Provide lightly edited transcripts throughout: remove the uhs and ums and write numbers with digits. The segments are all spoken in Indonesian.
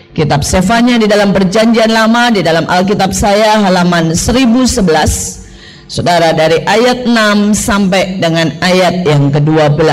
Kitab Sefanya di dalam Perjanjian Lama, di dalam Alkitab saya halaman 1011. Saudara, dari ayat 6 sampai dengan ayat yang ke-12.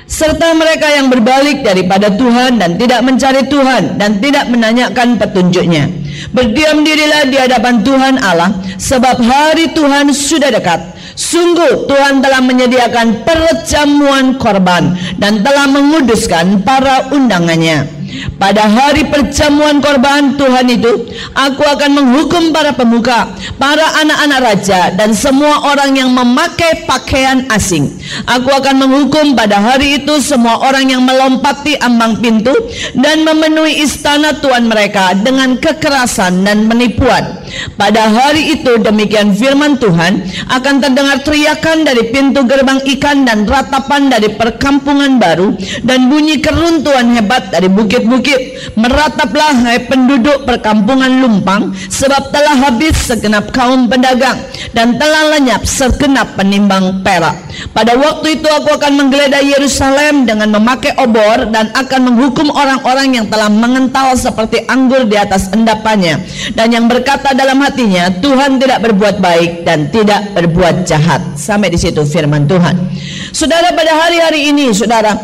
Serta mereka yang berbalik daripada Tuhan dan tidak mencari Tuhan dan tidak menanyakan petunjuknya. Berdiam dirilah di hadapan Tuhan Allah, sebab hari Tuhan sudah dekat. Sungguh Tuhan telah menyediakan perjamuan korban dan telah menguduskan para undangannya. Pada hari perjamuan korban Tuhan itu, aku akan menghukum para pemuka, para anak-anak raja, dan semua orang yang memakai pakaian asing. Aku akan menghukum pada hari itu semua orang yang melompati ambang pintu dan memenuhi istana Tuhan mereka dengan kekerasan dan penipuan. Pada hari itu, demikian firman Tuhan, akan terdengar teriakan dari pintu gerbang ikan dan ratapan dari perkampungan baru, dan bunyi keruntuhan hebat dari bukit-bukit. Merataplah hai penduduk perkampungan lumpang, sebab telah habis segenap kaum pedagang dan telah lenyap segenap penimbang perak. Pada waktu itu aku akan menggeledah Yerusalem dengan memakai obor dan akan menghukum orang-orang yang telah mengental seperti anggur di atas endapannya, dan yang berkata dalam hatinya, Tuhan tidak berbuat baik dan tidak berbuat jahat. Sampai di situ firman Tuhan. Saudara, pada hari-hari ini, saudara,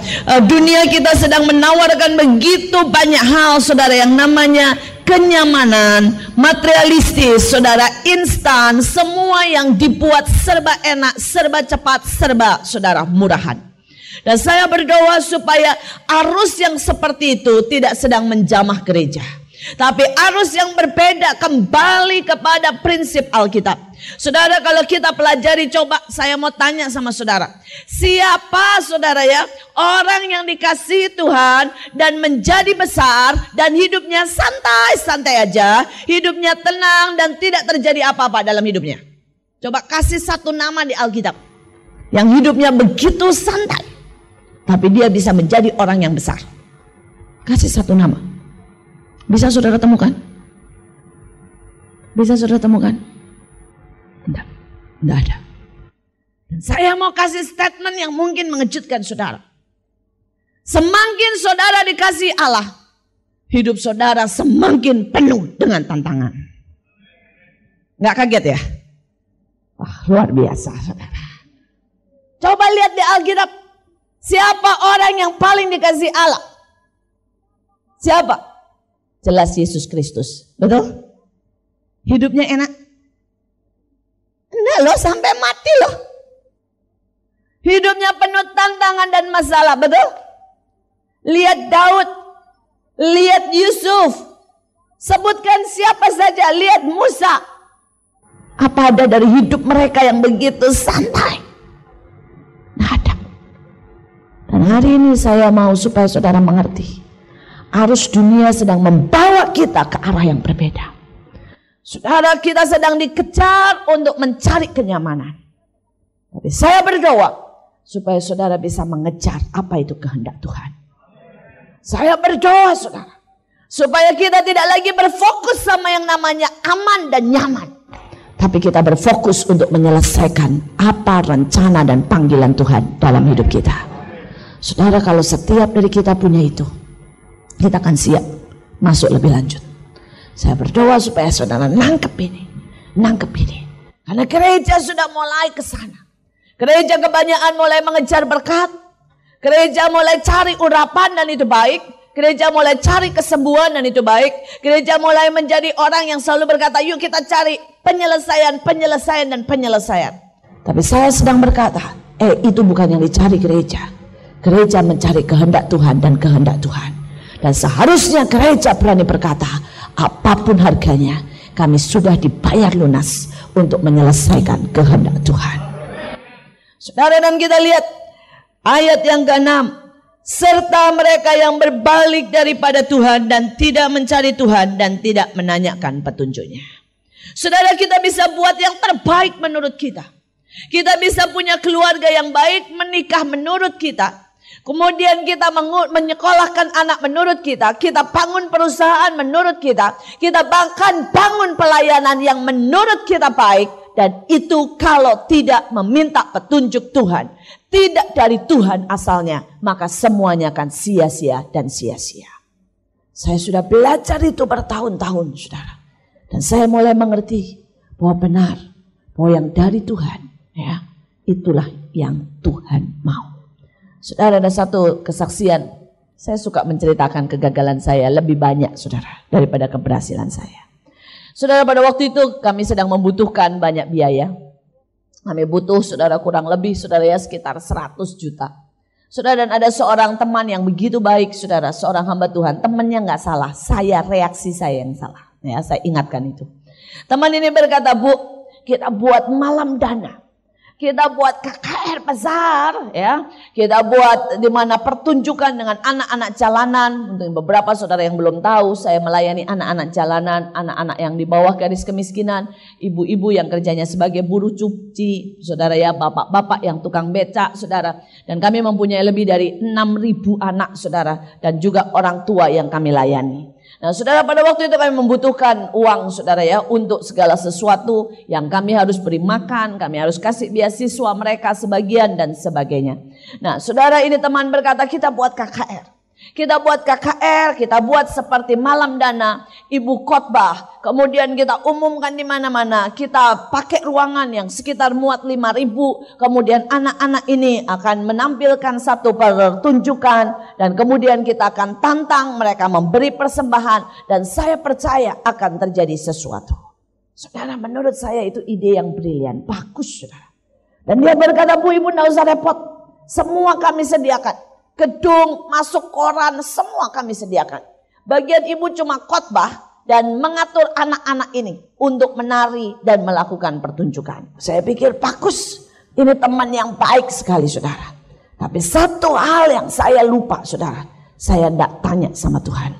dunia kita sedang menawarkan begitu banyak hal, saudara, yang namanya kenyamanan, materialistis, saudara, instan, semua yang dibuat serba enak, serba cepat, serba, saudara, murahan. Dan saya berdoa supaya arus yang seperti itu tidak sedang menjamah gereja, tapi arus yang berbeda kembali kepada prinsip Alkitab. Saudara, kalau kita pelajari, coba saya mau tanya sama saudara, siapa saudara ya orang yang dikasihi Tuhan dan menjadi besar dan hidupnya santai-santai aja, hidupnya tenang dan tidak terjadi apa-apa dalam hidupnya? Coba kasih satu nama di Alkitab yang hidupnya begitu santai tapi dia bisa menjadi orang yang besar. Kasih satu nama. Bisa saudara temukan? Bisa saudara temukan? Enggak ada. Dan saya mau kasih statement yang mungkin mengejutkan saudara. Semakin saudara dikasih Allah, hidup saudara semakin penuh dengan tantangan. Enggak kaget ya? Wah, luar biasa saudara. Coba lihat di Alkitab, siapa orang yang paling dikasih Allah? Siapa? Jelas Yesus Kristus. Betul? Hidupnya enak? Enggak loh, sampai mati loh. Hidupnya penuh tantangan dan masalah. Betul? Lihat Daud, lihat Yusuf, sebutkan siapa saja, lihat Musa. Apa ada dari hidup mereka yang begitu santai? Tidak ada. Dan hari ini saya mau supaya saudara mengerti, arus dunia sedang membawa kita ke arah yang berbeda. Saudara, kita sedang dikejar untuk mencari kenyamanan. Tapi saya berdoa supaya saudara bisa mengejar apa itu kehendak Tuhan. Saya berdoa saudara, supaya kita tidak lagi berfokus sama yang namanya aman dan nyaman, tapi kita berfokus untuk menyelesaikan apa rencana dan panggilan Tuhan dalam hidup kita. Saudara, kalau setiap dari kita punya itu, kita akan siap masuk lebih lanjut. Saya berdoa supaya saudara nangkep ini. Karena gereja sudah mulai ke sana. Gereja kebanyakan mulai mengejar berkat. Gereja mulai cari urapan dan itu baik. Gereja mulai cari kesembuhan dan itu baik. Gereja mulai menjadi orang yang selalu berkata, yuk kita cari penyelesaian. Tapi saya sedang berkata, itu bukan yang dicari gereja. Gereja mencari kehendak Tuhan dan kehendak Tuhan. Dan seharusnya gereja berani berkata, apapun harganya, kami sudah dibayar lunas untuk menyelesaikan kehendak Tuhan. Saudara, dan kita lihat ayat yang ke-6. Serta mereka yang berbalik daripada Tuhan dan tidak mencari Tuhan dan tidak menanyakan petunjuknya. Saudara, kita bisa buat yang terbaik menurut kita. Kita bisa punya keluarga yang baik, menikah menurut kita. Kemudian kita menyekolahkan anak menurut kita. Kita bangun perusahaan menurut kita. Kita bahkan bangun pelayanan yang menurut kita baik. Dan itu kalau tidak meminta petunjuk Tuhan, tidak dari Tuhan asalnya, maka semuanya akan sia-sia dan sia-sia. Saya sudah belajar itu bertahun-tahun, saudara. Dan saya mulai mengerti bahwa benar, bahwa yang dari Tuhan, ya, itulah yang Tuhan mau. Saudara, ada satu kesaksian. Saya suka menceritakan kegagalan saya lebih banyak, saudara, daripada keberhasilan saya. Saudara, pada waktu itu kami sedang membutuhkan banyak biaya. Kami butuh, saudara, kurang lebih, saudara, ya, sekitar 100 juta. Saudara, dan ada seorang teman yang begitu baik, saudara, seorang hamba Tuhan. Temannya nggak salah, reaksi saya yang salah. Ya, saya ingatkan itu. Teman ini berkata, Bu, kita buat malam dana. Kita buat KKR besar, ya. Kita buat di mana pertunjukan dengan anak-anak jalanan. Untuk beberapa saudara yang belum tahu, saya melayani anak-anak jalanan, anak-anak yang di bawah garis kemiskinan, ibu-ibu yang kerjanya sebagai buruh cuci, saudara, ya, bapak-bapak yang tukang becak, saudara. Dan kami mempunyai lebih dari 6.000 anak, saudara, dan juga orang tua yang kami layani. Nah, saudara, pada waktu itu kami membutuhkan uang, saudara, ya, untuk segala sesuatu yang kami harus beri makan, kami harus kasih beasiswa mereka sebagian dan sebagainya. Nah, saudara, ini teman berkata, kita buat KKR. Kita buat KKR, kita buat seperti malam dana, ibu khotbah, kemudian kita umumkan di mana-mana, kita pakai ruangan yang sekitar muat 5.000, kemudian anak-anak ini akan menampilkan satu pertunjukan, dan kemudian kita akan tantang mereka memberi persembahan, dan saya percaya akan terjadi sesuatu. Saudara, menurut saya itu ide yang brilian, bagus, saudara. Dan dia berkata, Bu, ibu tidak usah repot, semua kami sediakan. Gedung, masuk koran, semua kami sediakan. Bagian ibu cuma khotbah dan mengatur anak-anak ini untuk menari dan melakukan pertunjukan. Saya pikir bagus, ini teman yang baik sekali, saudara. Tapi satu hal yang saya lupa, saudara, saya tidak tanya sama Tuhan.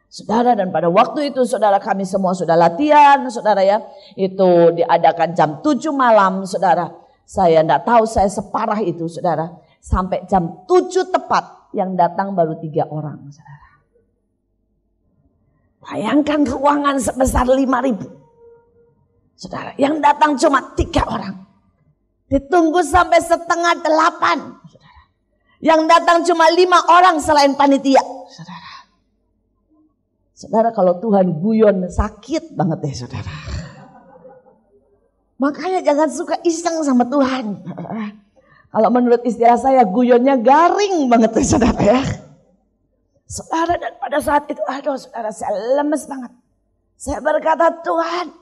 Saudara, dan pada waktu itu, saudara, kami semua sudah latihan, saudara, ya. Itu diadakan jam 7 malam, saudara. Saya tidak tahu saya separah itu, saudara. Sampai jam 7 tepat yang datang baru 3 orang, saudara. Bayangkan ruangan sebesar 5.000. Saudara, yang datang cuma 3 orang. Ditunggu sampai 7:30, saudara. Yang datang cuma 5 orang selain panitia, saudara. Saudara, kalau Tuhan guyon sakit banget deh, saudara. Makanya jangan suka iseng sama Tuhan. Kalau menurut istilah saya, guyonnya garing banget, saudara, ya. Saudara, dan pada saat itu, aduh, saudara, saya lemes banget. Saya berkata, Tuhan,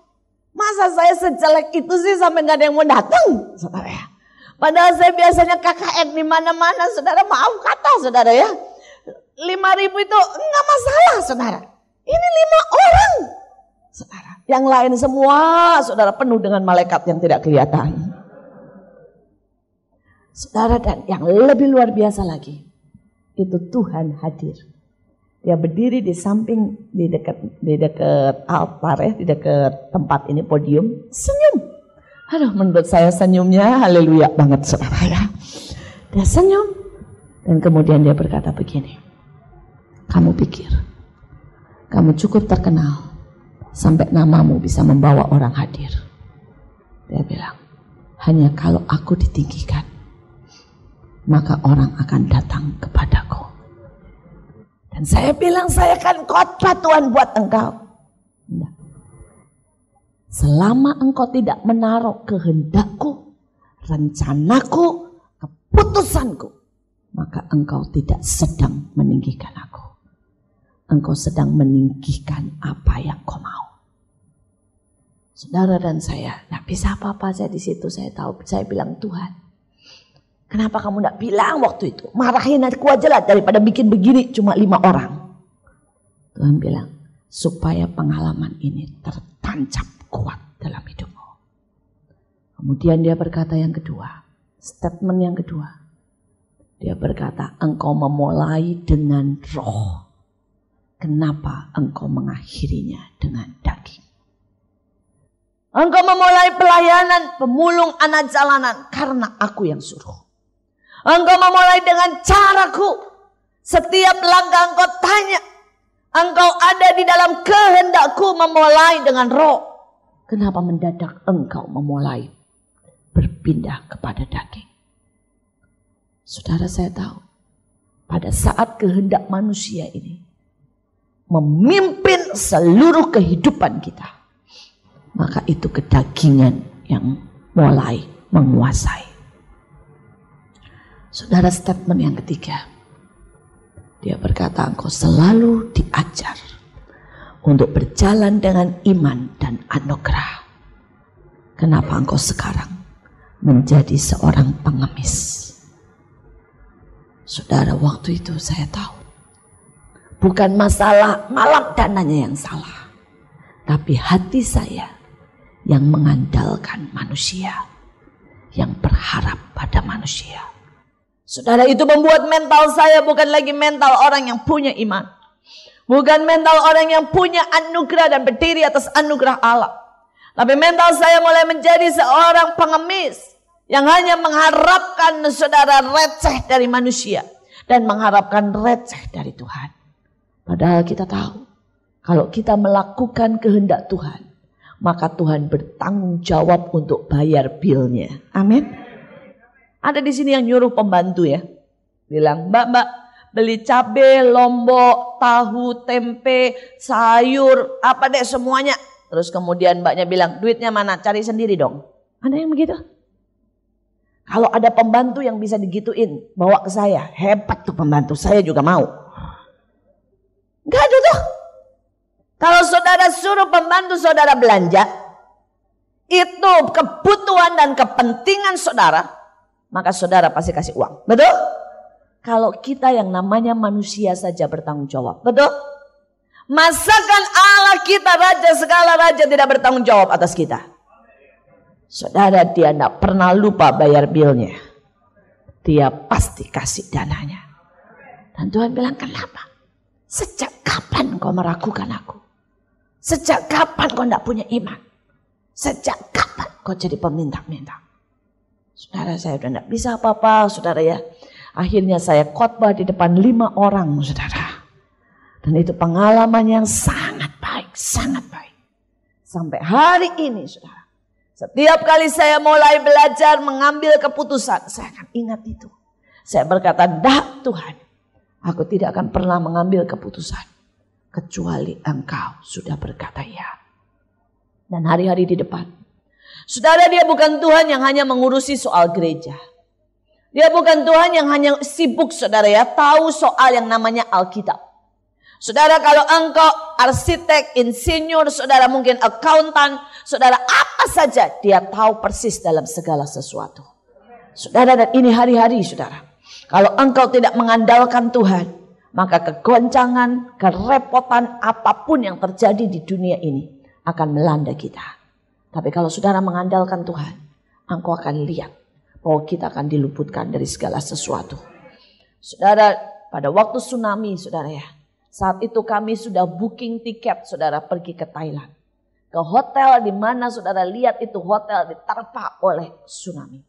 masa saya sejelek itu sih sampai gak ada yang mau datang, saudara, ya. Padahal saya biasanya KKN di mana-mana, saudara, maaf kata, saudara, ya. 5.000 itu enggak masalah, saudara. Ini 5 orang, saudara. Yang lain semua, saudara, penuh dengan malaikat yang tidak kelihatan. Saudara, dan yang lebih luar biasa lagi, itu Tuhan hadir. Dia berdiri di samping, di dekat altar, ya, di dekat tempat ini, podium, senyum. Aduh, menurut saya senyumnya haleluya banget, saudara, ya. Dia senyum, dan kemudian dia berkata begini, kamu pikir kamu cukup terkenal sampai namamu bisa membawa orang hadir? Dia bilang, hanya kalau aku ditinggikan, maka orang akan datang kepadaku. Dan saya bilang, saya kan khotbah Tuhan buat engkau. Tidak. Selama engkau tidak menaruh kehendakku, rencanaku, keputusanku, maka engkau tidak sedang meninggikan aku. Engkau sedang meninggikan apa yang kau mau. Saudara, dan saya tidak bisa apa-apa, saya di situ, saya tahu, saya bilang, Tuhan, kenapa kamu tidak bilang waktu itu? Marahin aku aja lah daripada bikin begini cuma 5 orang. Tuhan bilang, supaya pengalaman ini tertancap kuat dalam hidupmu. Kemudian dia berkata yang kedua, statement yang kedua. Dia berkata, engkau memulai dengan roh. Kenapa engkau mengakhirinya dengan daging? Engkau memulai pelayanan pemulung anak jalanan karena aku yang suruh. Engkau memulai dengan caraku. Setiap langkah engkau tanya. Engkau ada di dalam kehendakku memulai dengan roh. Kenapa mendadak engkau memulai berpindah kepada daging? Saudara, saya tahu pada saat kehendak manusia ini memimpin seluruh kehidupan kita, maka itu kedagingan yang mulai menguasai. Saudara, statement yang ketiga, dia berkata, engkau selalu diajar untuk berjalan dengan iman dan anugerah. Kenapa engkau sekarang menjadi seorang pengemis? Saudara, waktu itu saya tahu bukan masalah malam dananya yang salah, tapi hati saya yang mengandalkan manusia, yang berharap pada manusia. Saudara, itu membuat mental saya bukan lagi mental orang yang punya iman, bukan mental orang yang punya anugerah dan berdiri atas anugerah Allah, tapi mental saya mulai menjadi seorang pengemis yang hanya mengharapkan, saudara, receh dari manusia dan mengharapkan receh dari Tuhan. Padahal kita tahu, kalau kita melakukan kehendak Tuhan, maka Tuhan bertanggung jawab untuk bayar bilnya. Amin. Ada di sini yang nyuruh pembantu ya, bilang, mbak beli cabai, lombok, tahu, tempe, sayur, apa deh semuanya. Terus kemudian mbaknya bilang, duitnya mana? Cari sendiri dong. Ada yang begitu? Kalau ada pembantu yang bisa digituin, bawa ke saya. Hebat tuh pembantu, saya juga mau. Gak ada tuh. Kalau saudara suruh pembantu saudara belanja, itu kebutuhan dan kepentingan saudara, maka saudara pasti kasih uang. Betul? Kalau kita yang namanya manusia saja bertanggung jawab. Betul? Masakan Allah kita, Raja segala raja, tidak bertanggung jawab atas kita. Saudara, dia tidak pernah lupa bayar bilnya. Dia pasti kasih dananya. Dan Tuhan bilang, kenapa? Sejak kapan kau meragukan aku? Sejak kapan kau tidak punya iman? Sejak kapan kau jadi peminta-minta? Saudara, saya sudah tidak bisa apa-apa, saudara ya. Akhirnya saya khotbah di depan 5 orang, saudara. Dan itu pengalaman yang sangat baik, sangat baik. Sampai hari ini, saudara. Setiap kali saya mulai belajar mengambil keputusan, saya akan ingat itu. Saya berkata, dah Tuhan, aku tidak akan pernah mengambil keputusan kecuali Engkau sudah berkata ya. Dan hari-hari di depan, saudara, dia bukan Tuhan yang hanya mengurusi soal gereja. Dia bukan Tuhan yang hanya sibuk, saudara ya, tahu soal yang namanya Alkitab. Saudara, kalau engkau arsitek, insinyur, saudara mungkin akuntan, saudara apa saja, dia tahu persis dalam segala sesuatu. Saudara, dan ini hari-hari, saudara. Kalau engkau tidak mengandalkan Tuhan, maka kegoncangan, kerepotan apapun yang terjadi di dunia ini akan melanda kita. Tapi kalau saudara mengandalkan Tuhan, engkau akan lihat bahwa kita akan diluputkan dari segala sesuatu. Saudara, pada waktu tsunami, saudara ya, saat itu kami sudah booking tiket, saudara, pergi ke Thailand. Ke hotel di mana saudara lihat itu hotel diterpa oleh tsunami.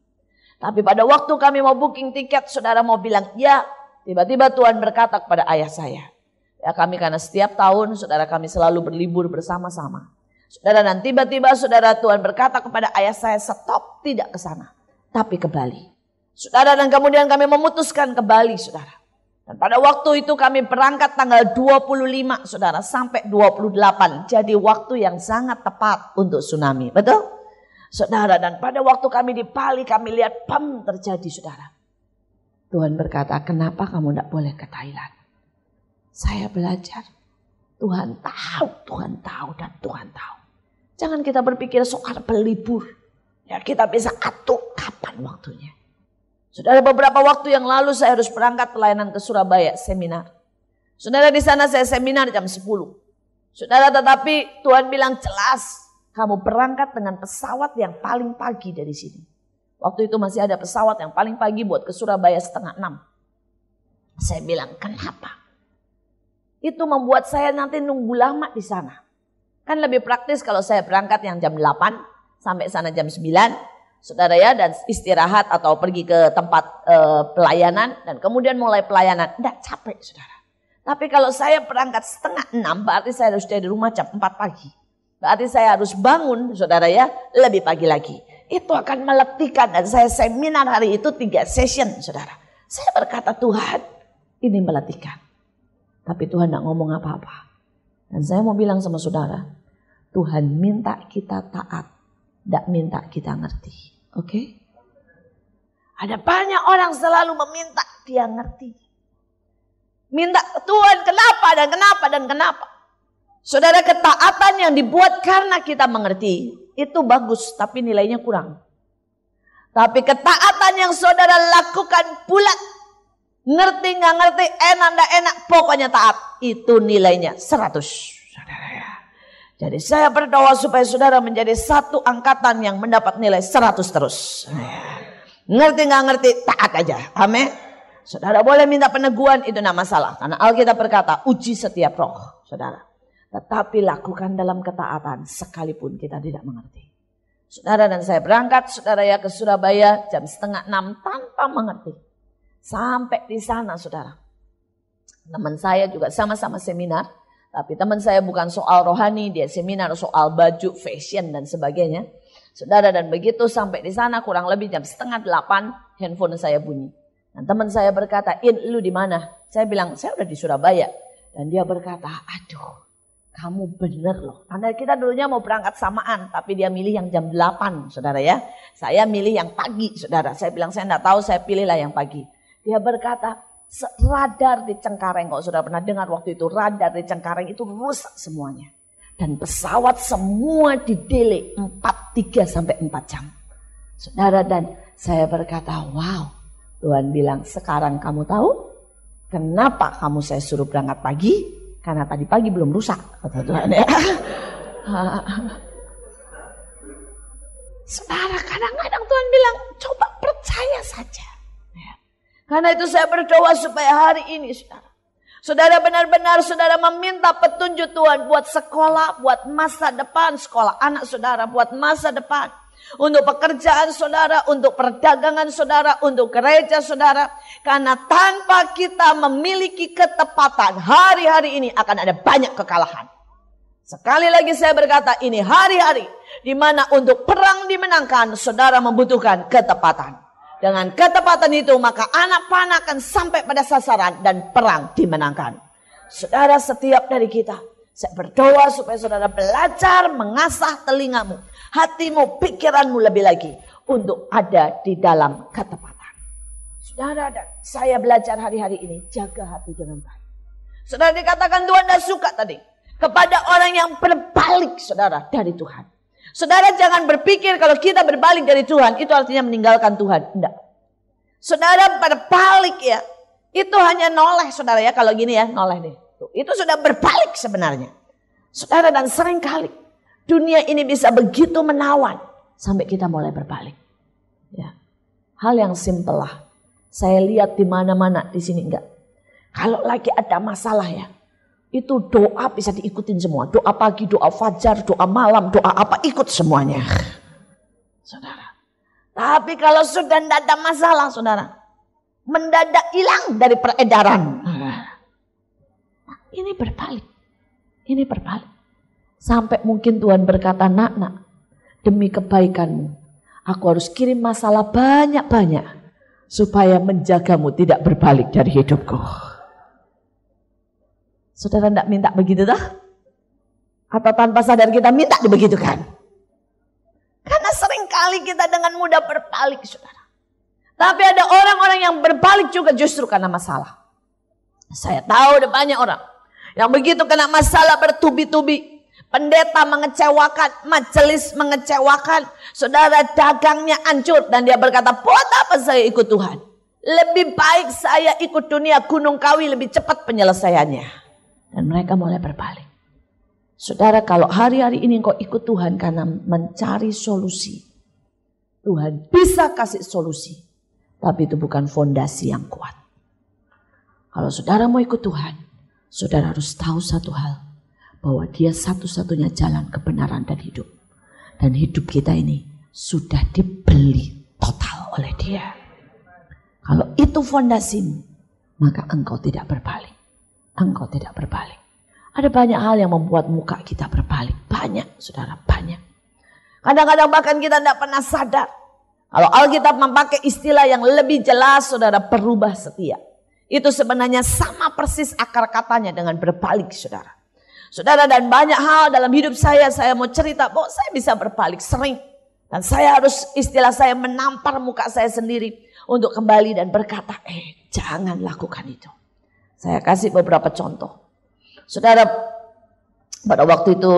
Tapi pada waktu kami mau booking tiket, saudara mau bilang ya, tiba-tiba Tuhan berkata kepada ayah saya. Ya, kami karena setiap tahun saudara kami selalu berlibur bersama-sama. Saudara, dan tiba-tiba saudara Tuhan berkata kepada ayah saya, stop, tidak ke sana, tapi ke Bali. Saudara, dan kemudian kami memutuskan ke Bali, saudara. Dan pada waktu itu kami berangkat tanggal 25, saudara, sampai 28. Jadi waktu yang sangat tepat untuk tsunami, betul? Saudara, dan pada waktu kami di Bali, kami lihat PAM terjadi, saudara. Tuhan berkata, kenapa kamu tidak boleh ke Thailand? Saya belajar. Tuhan tahu dan Tuhan tahu. Jangan kita berpikir soal berlibur. Ya, kita bisa atur kapan waktunya. Saudara, beberapa waktu yang lalu saya harus berangkat pelayanan ke Surabaya, seminar. Saudara, di sana saya seminar jam 10. Saudara, tetapi Tuhan bilang jelas, kamu berangkat dengan pesawat yang paling pagi dari sini. Waktu itu masih ada pesawat yang paling pagi buat ke Surabaya 5:30. Saya bilang, kenapa? Itu membuat saya nanti nunggu lama di sana. Kan lebih praktis kalau saya berangkat yang jam 8 sampai sana jam 9. Saudara ya, dan istirahat atau pergi ke tempat pelayanan dan kemudian mulai pelayanan. Tidak capek, saudara. Tapi kalau saya berangkat 5:30, berarti saya harus dari rumah jam 4 pagi. Berarti saya harus bangun, saudara ya, lebih pagi lagi. Itu akan meletihkan, dan saya seminar hari itu 3 session, saudara. Saya berkata, Tuhan, ini meletihkan. Tapi Tuhan tidak ngomong apa-apa. Dan saya mau bilang sama saudara, Tuhan minta kita taat, tidak minta kita ngerti. Oke? Ada banyak orang selalu meminta dia ngerti. Minta Tuhan kenapa dan kenapa dan kenapa. Saudara, ketaatan yang dibuat karena kita mengerti itu bagus, tapi nilainya kurang. Tapi ketaatan yang saudara lakukan bulat, ngerti nggak ngerti, enak nggak enak, pokoknya taat, itu nilainya 100. Saudara ya. Jadi saya berdoa supaya saudara menjadi satu angkatan yang mendapat nilai 100 terus. Ngerti nggak ngerti, taat aja. Amin. Saudara boleh minta peneguhan, itu tidak masalah. Karena Alkitab berkata, uji setiap roh, saudara. Tetapi lakukan dalam ketaatan sekalipun kita tidak mengerti. Saudara dan saya berangkat, saudara ya, ke Surabaya jam 5:30 tanpa mengerti. Sampai di sana, saudara. Teman saya juga sama-sama seminar. Tapi teman saya bukan soal rohani, dia seminar soal baju, fashion dan sebagainya. Saudara, dan begitu sampai di sana kurang lebih jam 7:30 handphone saya bunyi. Dan teman saya berkata, "In, lu di mana?" Saya bilang, "Saya udah di Surabaya." Dan dia berkata, "Aduh, kamu bener loh." Karena kita dulunya mau berangkat samaan, tapi dia milih yang jam 8, saudara ya. Saya milih yang pagi, saudara. Saya bilang, saya enggak tahu, saya pilihlah yang pagi. Dia berkata, radar di Cengkareng, kalau saudara pernah dengar waktu itu, radar di Cengkareng itu rusak semuanya. Dan pesawat semua di-delay 3 sampai 4 jam. Saudara, dan saya berkata, wow. Tuhan bilang, sekarang kamu tahu kenapa kamu saya suruh berangkat pagi? Karena tadi pagi belum rusak, kata Tuhan ya. Saudara, kadang-kadang Tuhan bilang, coba percaya saja. Ya. Karena itu saya berdoa supaya hari ini, saudara benar-benar saudara meminta petunjuk Tuhan buat sekolah, buat masa depan, sekolah anak saudara, buat masa depan. Untuk pekerjaan saudara, untuk perdagangan saudara, untuk gereja saudara. Karena tanpa kita memiliki ketepatan, hari-hari ini akan ada banyak kekalahan. Sekali lagi saya berkata, ini hari-hari di mana untuk perang dimenangkan, saudara membutuhkan ketepatan. Dengan ketepatan itu maka anak panah akan sampai pada sasaran dan perang dimenangkan. Saudara, setiap dari kita, saya berdoa supaya saudara belajar mengasah telingamu, hatimu, pikiranmu lebih lagi untuk ada di dalam ketepatan. Saudara, dan saya belajar hari-hari ini, jaga hati dengan baik. Saudara, dikatakan Tuhan dah suka tadi kepada orang yang berbalik, saudara, dari Tuhan. Saudara jangan berpikir kalau kita berbalik dari Tuhan itu artinya meninggalkan Tuhan. Enggak. Saudara berbalik ya, itu hanya noleh, saudara ya, kalau gini ya, noleh nih. Itu sudah berbalik sebenarnya. Saudara, dan seringkali dunia ini bisa begitu menawan sampai kita mulai berbalik. Ya. Hal yang simpel lah. Saya lihat di mana-mana, di sini enggak. Kalau lagi ada masalah ya, itu doa bisa diikutin semua. Doa pagi, doa fajar, doa malam, doa apa, ikut semuanya. Saudara. Tapi kalau sudah tidak ada masalah, saudara, mendadak hilang dari peredaran. Ini berbalik. Ini berbalik. Sampai mungkin Tuhan berkata, nak, demi kebaikanmu, aku harus kirim masalah banyak-banyak supaya menjagamu tidak berbalik dari hidupku. Saudara tidak minta begitu dah? Atau tanpa sadar kita minta dibegitukan? Karena seringkali kita dengan mudah berbalik, saudara. Tapi ada orang-orang yang berbalik juga justru karena masalah. Saya tahu ada banyak orang yang begitu kena masalah bertubi-tubi. Pendeta mengecewakan, majelis mengecewakan, saudara dagangnya hancur. Dan dia berkata, buat apa saya ikut Tuhan? Lebih baik saya ikut dunia Gunung Kawi, lebih cepat penyelesaiannya. Dan mereka mulai berbalik. Saudara, kalau hari-hari ini engkau ikut Tuhan karena mencari solusi, Tuhan bisa kasih solusi. Tapi itu bukan fondasi yang kuat. Kalau saudara mau ikut Tuhan, saudara harus tahu satu hal. Bahwa dia satu-satunya jalan kebenaran dan hidup. Dan hidup kita ini sudah dibeli total oleh dia. Kalau itu fondasimu, maka engkau tidak berbalik. Engkau tidak berbalik. Ada banyak hal yang membuat muka kita berbalik. Banyak, saudara, banyak. Kadang-kadang bahkan kita tidak pernah sadar. Kalau Alkitab memakai istilah yang lebih jelas, saudara, berubah setia. Itu sebenarnya sama persis akar katanya dengan berbalik, saudara. Saudara, dan banyak hal dalam hidup saya mau cerita bahwa saya bisa berbalik sering. Dan saya harus, istilah saya, menampar muka saya sendiri untuk kembali dan berkata, jangan lakukan itu. Saya kasih beberapa contoh. Saudara, pada waktu itu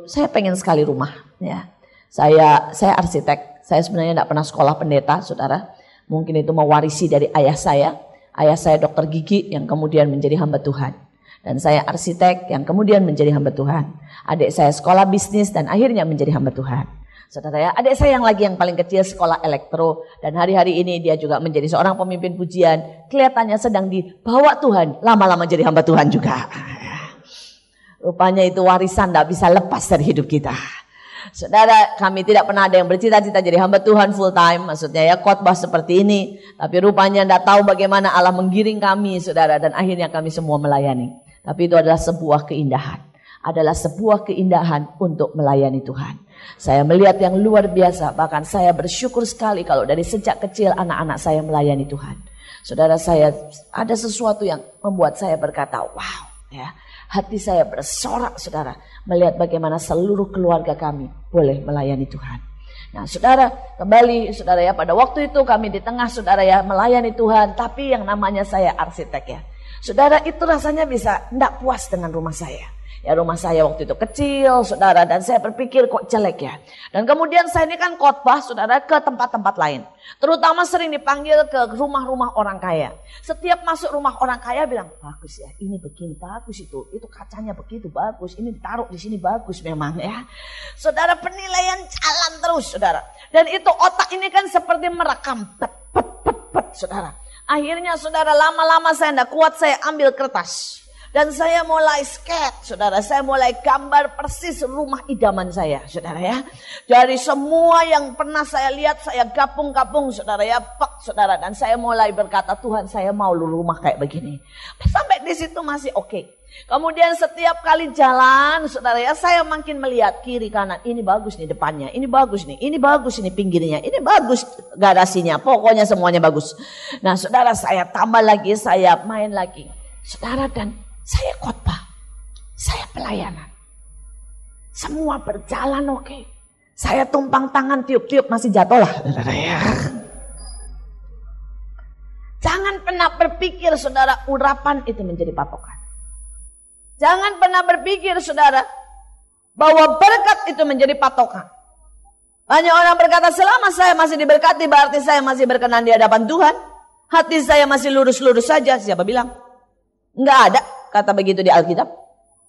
saya pengen sekali rumah. Ya, saya arsitek. Saya sebenarnya tidak pernah sekolah pendeta, saudara. Mungkin itu mewarisi dari ayah saya. Ayah saya dokter gigi yang kemudian menjadi hamba Tuhan. Dan saya arsitek yang kemudian menjadi hamba Tuhan. Adik saya sekolah bisnis dan akhirnya menjadi hamba Tuhan. Saudara ya, adik saya yang paling kecil sekolah elektro. Dan hari-hari ini dia juga menjadi seorang pemimpin pujian. Kelihatannya sedang dibawa Tuhan, lama-lama jadi hamba Tuhan juga. Rupanya itu warisan tidak bisa lepas dari hidup kita. Saudara, kami tidak pernah ada yang bercita-cita jadi hamba Tuhan full time. Maksudnya ya khotbah seperti ini. Tapi rupanya tidak tahu bagaimana Allah menggiring kami, saudara. Dan akhirnya kami semua melayani. Tapi itu adalah sebuah keindahan. Adalah sebuah keindahan untuk melayani Tuhan. Saya melihat yang luar biasa. Bahkan saya bersyukur sekali kalau dari sejak kecil anak-anak saya melayani Tuhan. Saudara, saya ada sesuatu yang membuat saya berkata, wow ya. Hati saya bersorak, saudara, melihat bagaimana seluruh keluarga kami boleh melayani Tuhan. Nah, saudara, kembali, saudara ya, pada waktu itu kami di tengah, saudara ya, melayani Tuhan. Tapi yang namanya saya arsitek ya. Saudara, itu rasanya bisa tidak puas dengan rumah saya. Ya, rumah saya waktu itu kecil, saudara, dan saya berpikir kok jelek ya. Dan kemudian saya ini kan khotbah, saudara, ke tempat-tempat lain. Terutama sering dipanggil ke rumah-rumah orang kaya. Setiap masuk rumah orang kaya bilang, bagus ya, ini begini, bagus itu kacanya begitu, bagus, ini ditaruh di sini, bagus memang ya. Saudara, penilaian jalan terus, saudara. Dan itu otak ini kan seperti merekam, saudara. Akhirnya, saudara, lama-lama saya tidak kuat, saya ambil kertas. Dan saya mulai sketch, saudara. Saya mulai gambar persis rumah idaman saya, saudara ya. Dari semua yang pernah saya lihat, saya gabung-gabung, saudara ya. Saudara. Dan saya mulai berkata, Tuhan, saya mau rumah kayak begini. Sampai di situ masih oke. Kemudian setiap kali jalan, saudara ya, saya makin melihat kiri kanan. Ini bagus nih depannya, ini bagus nih pinggirnya, ini bagus garasinya. Pokoknya semuanya bagus. Nah, saudara, saya tambah lagi, saya main lagi. Saudara, dan saya khotbah, saya pelayanan. Semua berjalan oke. Saya tumpang tangan, tiup-tiup masih jatuh lah. Jangan pernah berpikir, saudara, urapan itu menjadi patokan. Jangan pernah berpikir, saudara, bahwa berkat itu menjadi patokan. Banyak orang berkata, selama saya masih diberkati berarti saya masih berkenan di hadapan Tuhan. Hati saya masih lurus-lurus saja. Siapa bilang? Enggak ada kata begitu di Alkitab.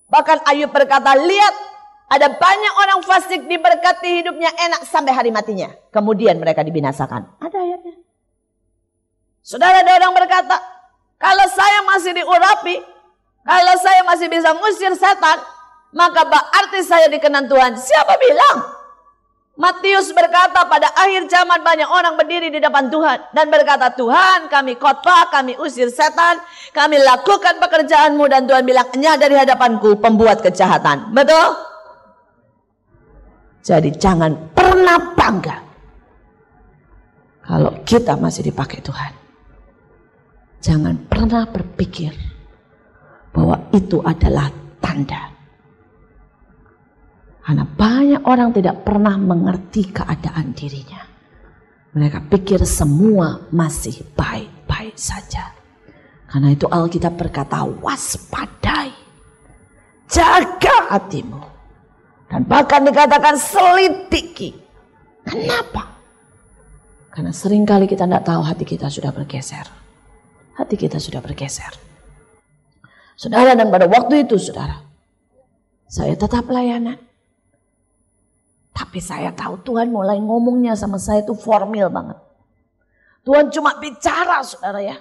Bahkan Ayub berkata, lihat, ada banyak orang fasik diberkati hidupnya enak sampai hari matinya. Kemudian mereka dibinasakan. Ada ayatnya. Saudara, ada orang berkata, kalau saya masih diurapi, kalau saya masih bisa ngusir setan, maka berarti saya dikenan Tuhan. Siapa bilang? Matius berkata, pada akhir zaman banyak orang berdiri di depan Tuhan dan berkata, Tuhan, kami khotbah, kami usir setan, kami lakukan pekerjaanmu, dan Tuhan bilang, nya dari hadapanku pembuat kejahatan. Betul? Jadi jangan pernah bangga kalau kita masih dipakai Tuhan. Jangan pernah berpikir bahwa itu adalah tanda. Karena banyak orang tidak pernah mengerti keadaan dirinya. Mereka pikir semua masih baik-baik saja. Karena itu Alkitab berkata, waspadai, jaga hatimu. Dan bahkan dikatakan selidiki. Kenapa? Karena seringkali kita tidak tahu hati kita sudah bergeser. Hati kita sudah bergeser. Saudara, dan pada waktu itu, saudara, saya tetap pelayanan. Tapi saya tahu Tuhan mulai ngomongnya sama saya itu formal banget. Tuhan cuma bicara, saudara ya,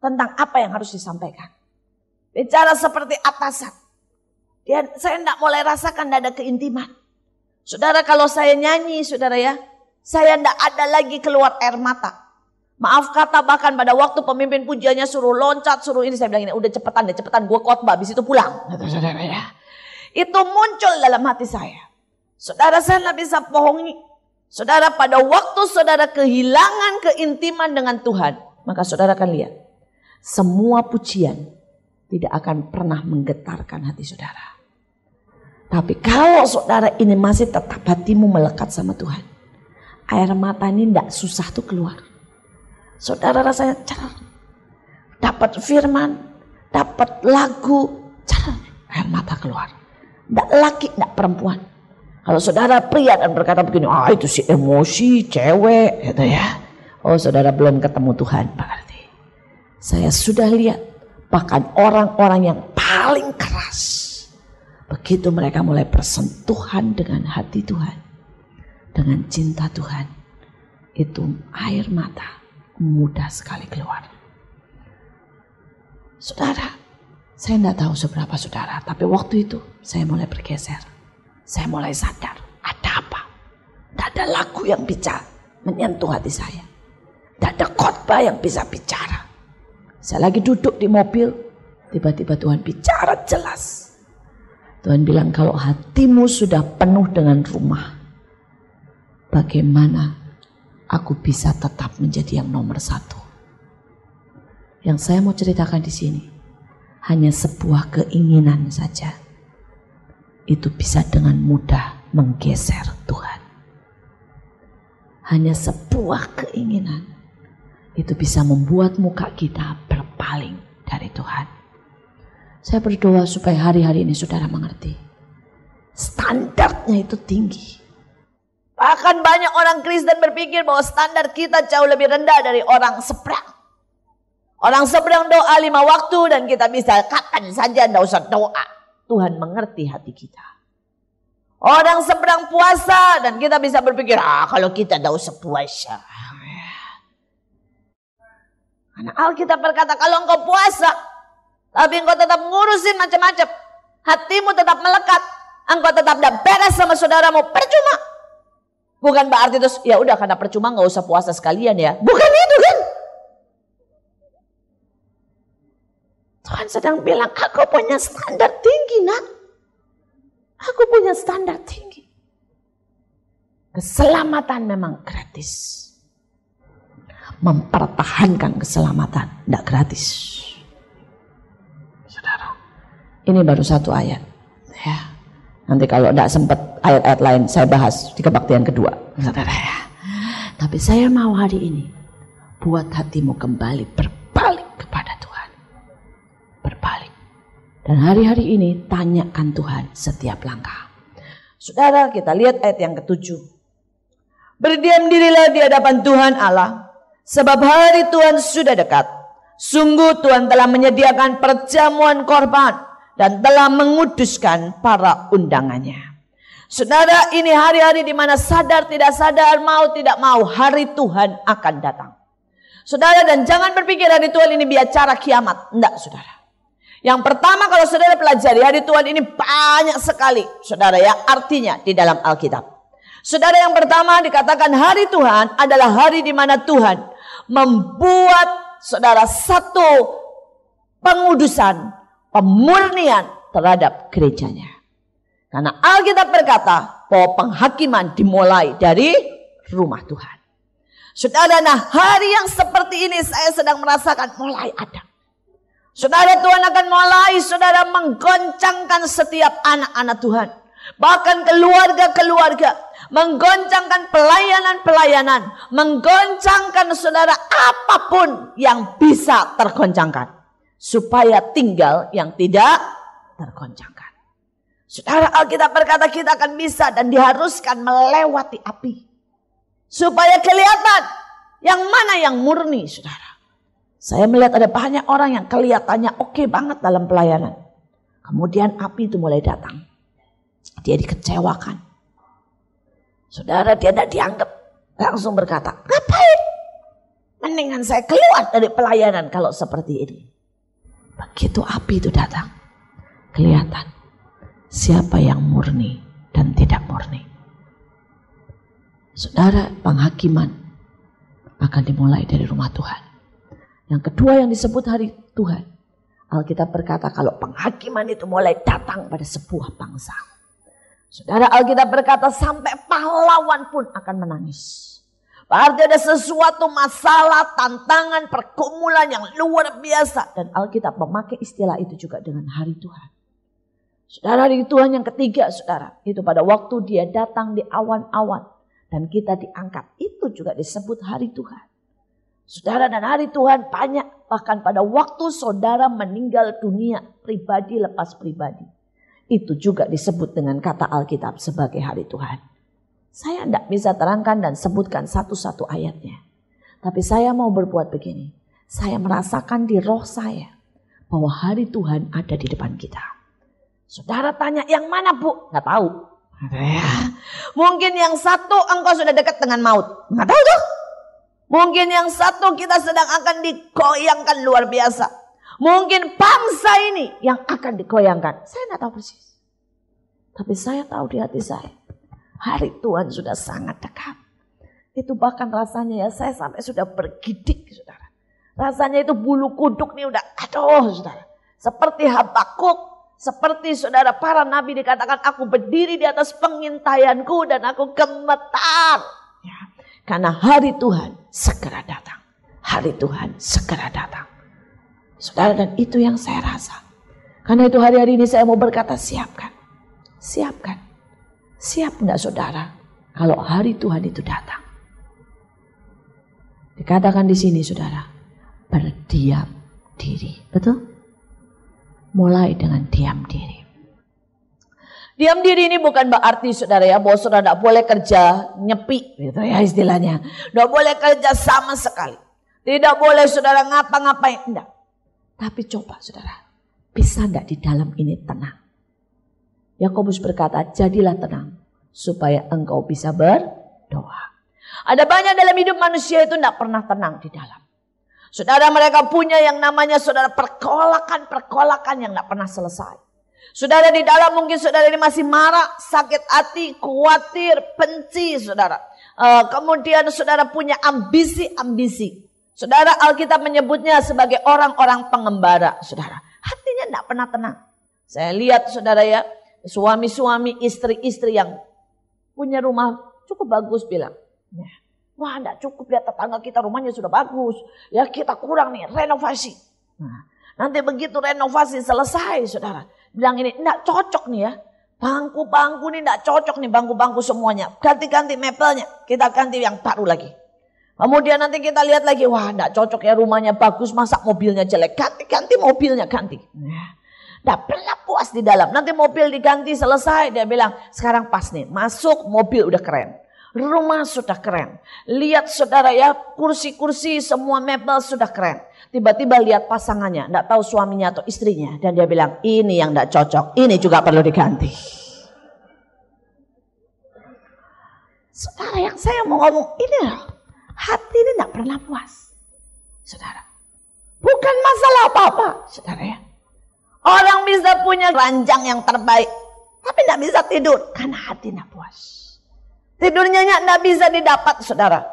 tentang apa yang harus disampaikan. Bicara seperti atasan. Saya tidak mulai rasakan, tidak ada keintiman. Saudara, kalau saya nyanyi, saudara ya, saya tidak ada lagi keluar air mata. Maaf kata, bahkan pada waktu pemimpin pujiannya suruh loncat, suruh ini, saya bilang ini, udah cepetan, gue khotbah, habis itu pulang. Saudara ya, itu muncul dalam hati saya. Saudara, saya tidak bisa bohongi. Saudara, pada waktu saudara kehilangan keintiman dengan Tuhan, maka saudara akan lihat, semua pujian tidak akan pernah menggetarkan hati saudara. Tapi kalau saudara ini masih tetap hatimu melekat sama Tuhan, air mata ini tidak susah tuh keluar. Saudara rasanya cerah. Dapat firman, dapat lagu, cerah, air mata keluar. Tidak laki, tidak perempuan. Kalau saudara pria dan berkata begini, itu si emosi, cewek, gitu ya. Oh, saudara belum ketemu Tuhan, berarti. Saya sudah lihat, bahkan orang-orang yang paling keras, begitu mereka mulai bersentuhan dengan hati Tuhan, dengan cinta Tuhan, itu air mata mudah sekali keluar. Saudara, saya tidak tahu seberapa saudara, tapi waktu itu saya mulai bergeser. Saya mulai sadar, ada apa? Tidak ada lagu yang bisa menyentuh hati saya. Tidak ada khotbah yang bisa bicara. Saya lagi duduk di mobil, tiba-tiba Tuhan bicara jelas. Tuhan bilang, kalau hatimu sudah penuh dengan rumah, bagaimana aku bisa tetap menjadi yang nomor satu? Yang saya mau ceritakan di sini hanya sebuah keinginan saja. Itu bisa dengan mudah menggeser Tuhan. Hanya sebuah keinginan itu bisa membuat muka kita berpaling dari Tuhan. Saya berdoa supaya hari-hari ini saudara mengerti, standarnya itu tinggi. Bahkan banyak orang Kristen berpikir bahwa standar kita jauh lebih rendah dari orang seberang. Orang seberang doa 5 waktu dan kita bisa kapan saja, tidak usah doa. Tuhan mengerti hati kita. Orang seberang puasa dan kita bisa berpikir, kalau kita tidak usah puasa. Karena Alkitab berkata, kalau engkau puasa, tapi engkau tetap ngurusin macam-macam, hatimu tetap melekat, engkau tetap tidak beres sama saudaramu, percuma. Bukan berarti terus, ya udah karena percuma nggak usah puasa sekalian ya. Bukan itu kan. Tuhan sedang bilang, aku punya standar tinggi nak. Aku punya standar tinggi. Keselamatan memang gratis. Mempertahankan keselamatan tidak gratis. Saudara, ini baru satu ayat. Ya, nanti kalau tidak sempat ayat-ayat lain saya bahas di kebaktian kedua. Saudara ya. Tapi saya mau hari ini buat hatimu kembali berbalik kepada Tuhan. Berbalik. Dan hari-hari ini tanyakan Tuhan setiap langkah. Saudara, kita lihat ayat yang ke-7. Berdiam dirilah di hadapan Tuhan Allah, sebab hari Tuhan sudah dekat. Sungguh Tuhan telah menyediakan perjamuan korban dan telah menguduskan para undangannya. Saudara, ini hari-hari di mana sadar tidak sadar, mau tidak mau, hari Tuhan akan datang. Saudara, dan jangan berpikir hari Tuhan ini bicara kiamat. Enggak, saudara. Yang pertama, kalau saudara pelajari, hari Tuhan ini banyak sekali, saudara ya, artinya di dalam Alkitab. Saudara, yang pertama dikatakan hari Tuhan adalah hari di mana Tuhan membuat saudara satu pengudusan, pemurnian terhadap gerejanya. Karena Alkitab berkata bahwa penghakiman dimulai dari rumah Tuhan. Saudara, nah hari yang seperti ini saya sedang merasakan mulai ada. Saudara, Tuhan akan mulai saudara menggoncangkan setiap anak-anak Tuhan. Bahkan keluarga-keluarga. Menggoncangkan pelayanan-pelayanan. Menggoncangkan saudara apapun yang bisa tergoncangkan. Supaya tinggal yang tidak tergoncangkan. Saudara, Alkitab berkata kita akan bisa dan diharuskan melewati api. Supaya kelihatan yang mana yang murni, saudara. Saya melihat ada banyak orang yang kelihatannya oke banget dalam pelayanan. Kemudian api itu mulai datang. Dia dikecewakan. Saudara, dia tidak dianggap. Langsung berkata, ngapain? Mendingan saya keluar dari pelayanan kalau seperti ini. Begitu api itu datang, kelihatan siapa yang murni dan tidak murni. Saudara, penghakiman akan dimulai dari rumah Tuhan. Yang kedua yang disebut hari Tuhan, Alkitab berkata kalau penghakiman itu mulai datang pada sebuah bangsa. Saudara, Alkitab berkata sampai pahlawan pun akan menangis. Berarti ada sesuatu masalah, tantangan, pergumulan yang luar biasa. Dan Alkitab memakai istilah itu juga dengan hari Tuhan. Saudara, di Tuhan yang ketiga, saudara, itu pada waktu dia datang di awan-awan dan kita diangkat, itu juga disebut hari Tuhan. Saudara, dan hari Tuhan banyak, bahkan pada waktu saudara meninggal dunia, pribadi lepas pribadi, itu juga disebut dengan kata Alkitab sebagai hari Tuhan. Saya tidak bisa terangkan dan sebutkan satu-satu ayatnya, tapi saya mau berbuat begini. Saya merasakan di roh saya bahwa hari Tuhan ada di depan kita. Saudara tanya, yang mana bu? Nggak tahu. Mungkin yang satu engkau sudah dekat dengan maut. Nggak tahu tuh. Mungkin yang satu kita sedang akan digoyangkan luar biasa. Mungkin bangsa ini yang akan digoyangkan. Saya nggak tahu persis. Tapi saya tahu di hati saya, hari Tuhan sudah sangat dekat. Itu bahkan rasanya ya, saya sampai sudah bergidik, saudara. Rasanya itu bulu kuduk nih udah, aduh saudara. Seperti Habakuk. Seperti saudara para nabi dikatakan, aku berdiri di atas pengintaianku dan aku gemetar. Ya, karena hari Tuhan segera datang. Hari Tuhan segera datang. Saudara, dan itu yang saya rasa. Karena itu hari-hari ini saya mau berkata, siapkan. Siapkan. Siap enggak saudara kalau hari Tuhan itu datang? Dikatakan di sini saudara, berdiam diri. Betul? Mulai dengan diam diri. Diam diri ini bukan berarti saudara ya, bahwa saudara tidak boleh kerja nyepi gitu ya istilahnya. Tidak boleh kerja sama sekali. Tidak boleh saudara ngapa-ngapain. Tidak. Tapi coba saudara, bisa tidak di dalam ini tenang? Yakobus berkata, jadilah tenang supaya engkau bisa berdoa. Ada banyak dalam hidup manusia itu tidak pernah tenang di dalam. Saudara, mereka punya yang namanya saudara pergolakan yang tidak pernah selesai. Saudara, di dalam mungkin saudara ini masih marah, sakit hati, khawatir, benci saudara. Kemudian saudara punya ambisi. Saudara, Alkitab menyebutnya sebagai orang-orang pengembara. Saudara, hatinya tidak pernah tenang. Saya lihat saudara ya, suami-suami, istri-istri yang punya rumah cukup bagus bilang, wah enggak cukup, lihat tetangga kita rumahnya sudah bagus. Ya kita kurang nih renovasi. Nah, nanti begitu renovasi selesai saudara. Bilang ini enggak cocok nih ya. Bangku-bangku nih enggak cocok nih bangku-bangku semuanya. Ganti-ganti mebelnya. Kita ganti yang baru lagi. Kemudian nanti kita lihat lagi. Wah enggak cocok ya, rumahnya bagus, masa mobilnya jelek. Ganti mobilnya ganti. Enggak pernah puas di dalam. Nanti mobil diganti selesai. Dia bilang sekarang pas nih. Masuk mobil udah keren. Rumah sudah keren. Lihat saudara ya, kursi-kursi semua mebel sudah keren. Tiba-tiba lihat pasangannya, tidak tahu suaminya atau istrinya. Dan dia bilang, ini yang tidak cocok, ini juga perlu diganti. Saudara, yang saya mau ngomong ini loh, hati ini tidak pernah puas. Saudara, bukan masalah apa-apa, saudara ya. Orang bisa punya ranjang yang terbaik, tapi tidak bisa tidur karena hati tidak puas. Tidurnya tidak bisa didapat saudara.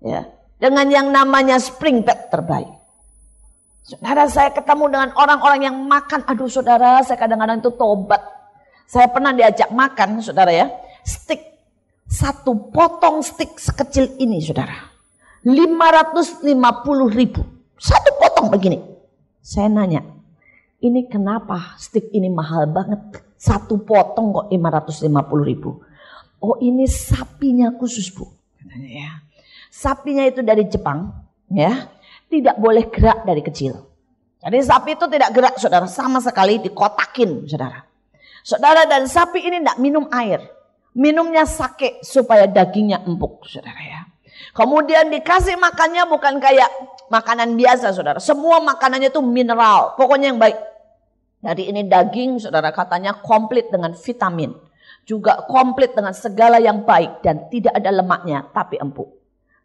Ya, dengan yang namanya spring bed terbaik. Saudara, saya ketemu dengan orang-orang yang makan. Aduh saudara, saya kadang-kadang itu tobat. Saya pernah diajak makan saudara ya. Steak. Satu potong steak sekecil ini saudara. 550.000. Satu potong begini. Saya nanya, ini kenapa steak ini mahal banget? Satu potong kok 550.000. Oh ini sapinya khusus bu, katanya ya. Sapinya itu dari Jepang, ya, tidak boleh gerak dari kecil. Jadi sapi itu tidak gerak, saudara, sama sekali dikotakin, saudara. Saudara, dan sapi ini tidak minum air, minumnya sake supaya dagingnya empuk, saudara ya. Kemudian dikasih makannya bukan kayak makanan biasa, saudara. Semua makanannya itu mineral, pokoknya yang baik. Jadi ini daging, saudara, katanya komplit dengan vitamin. Juga komplit dengan segala yang baik dan tidak ada lemaknya tapi empuk.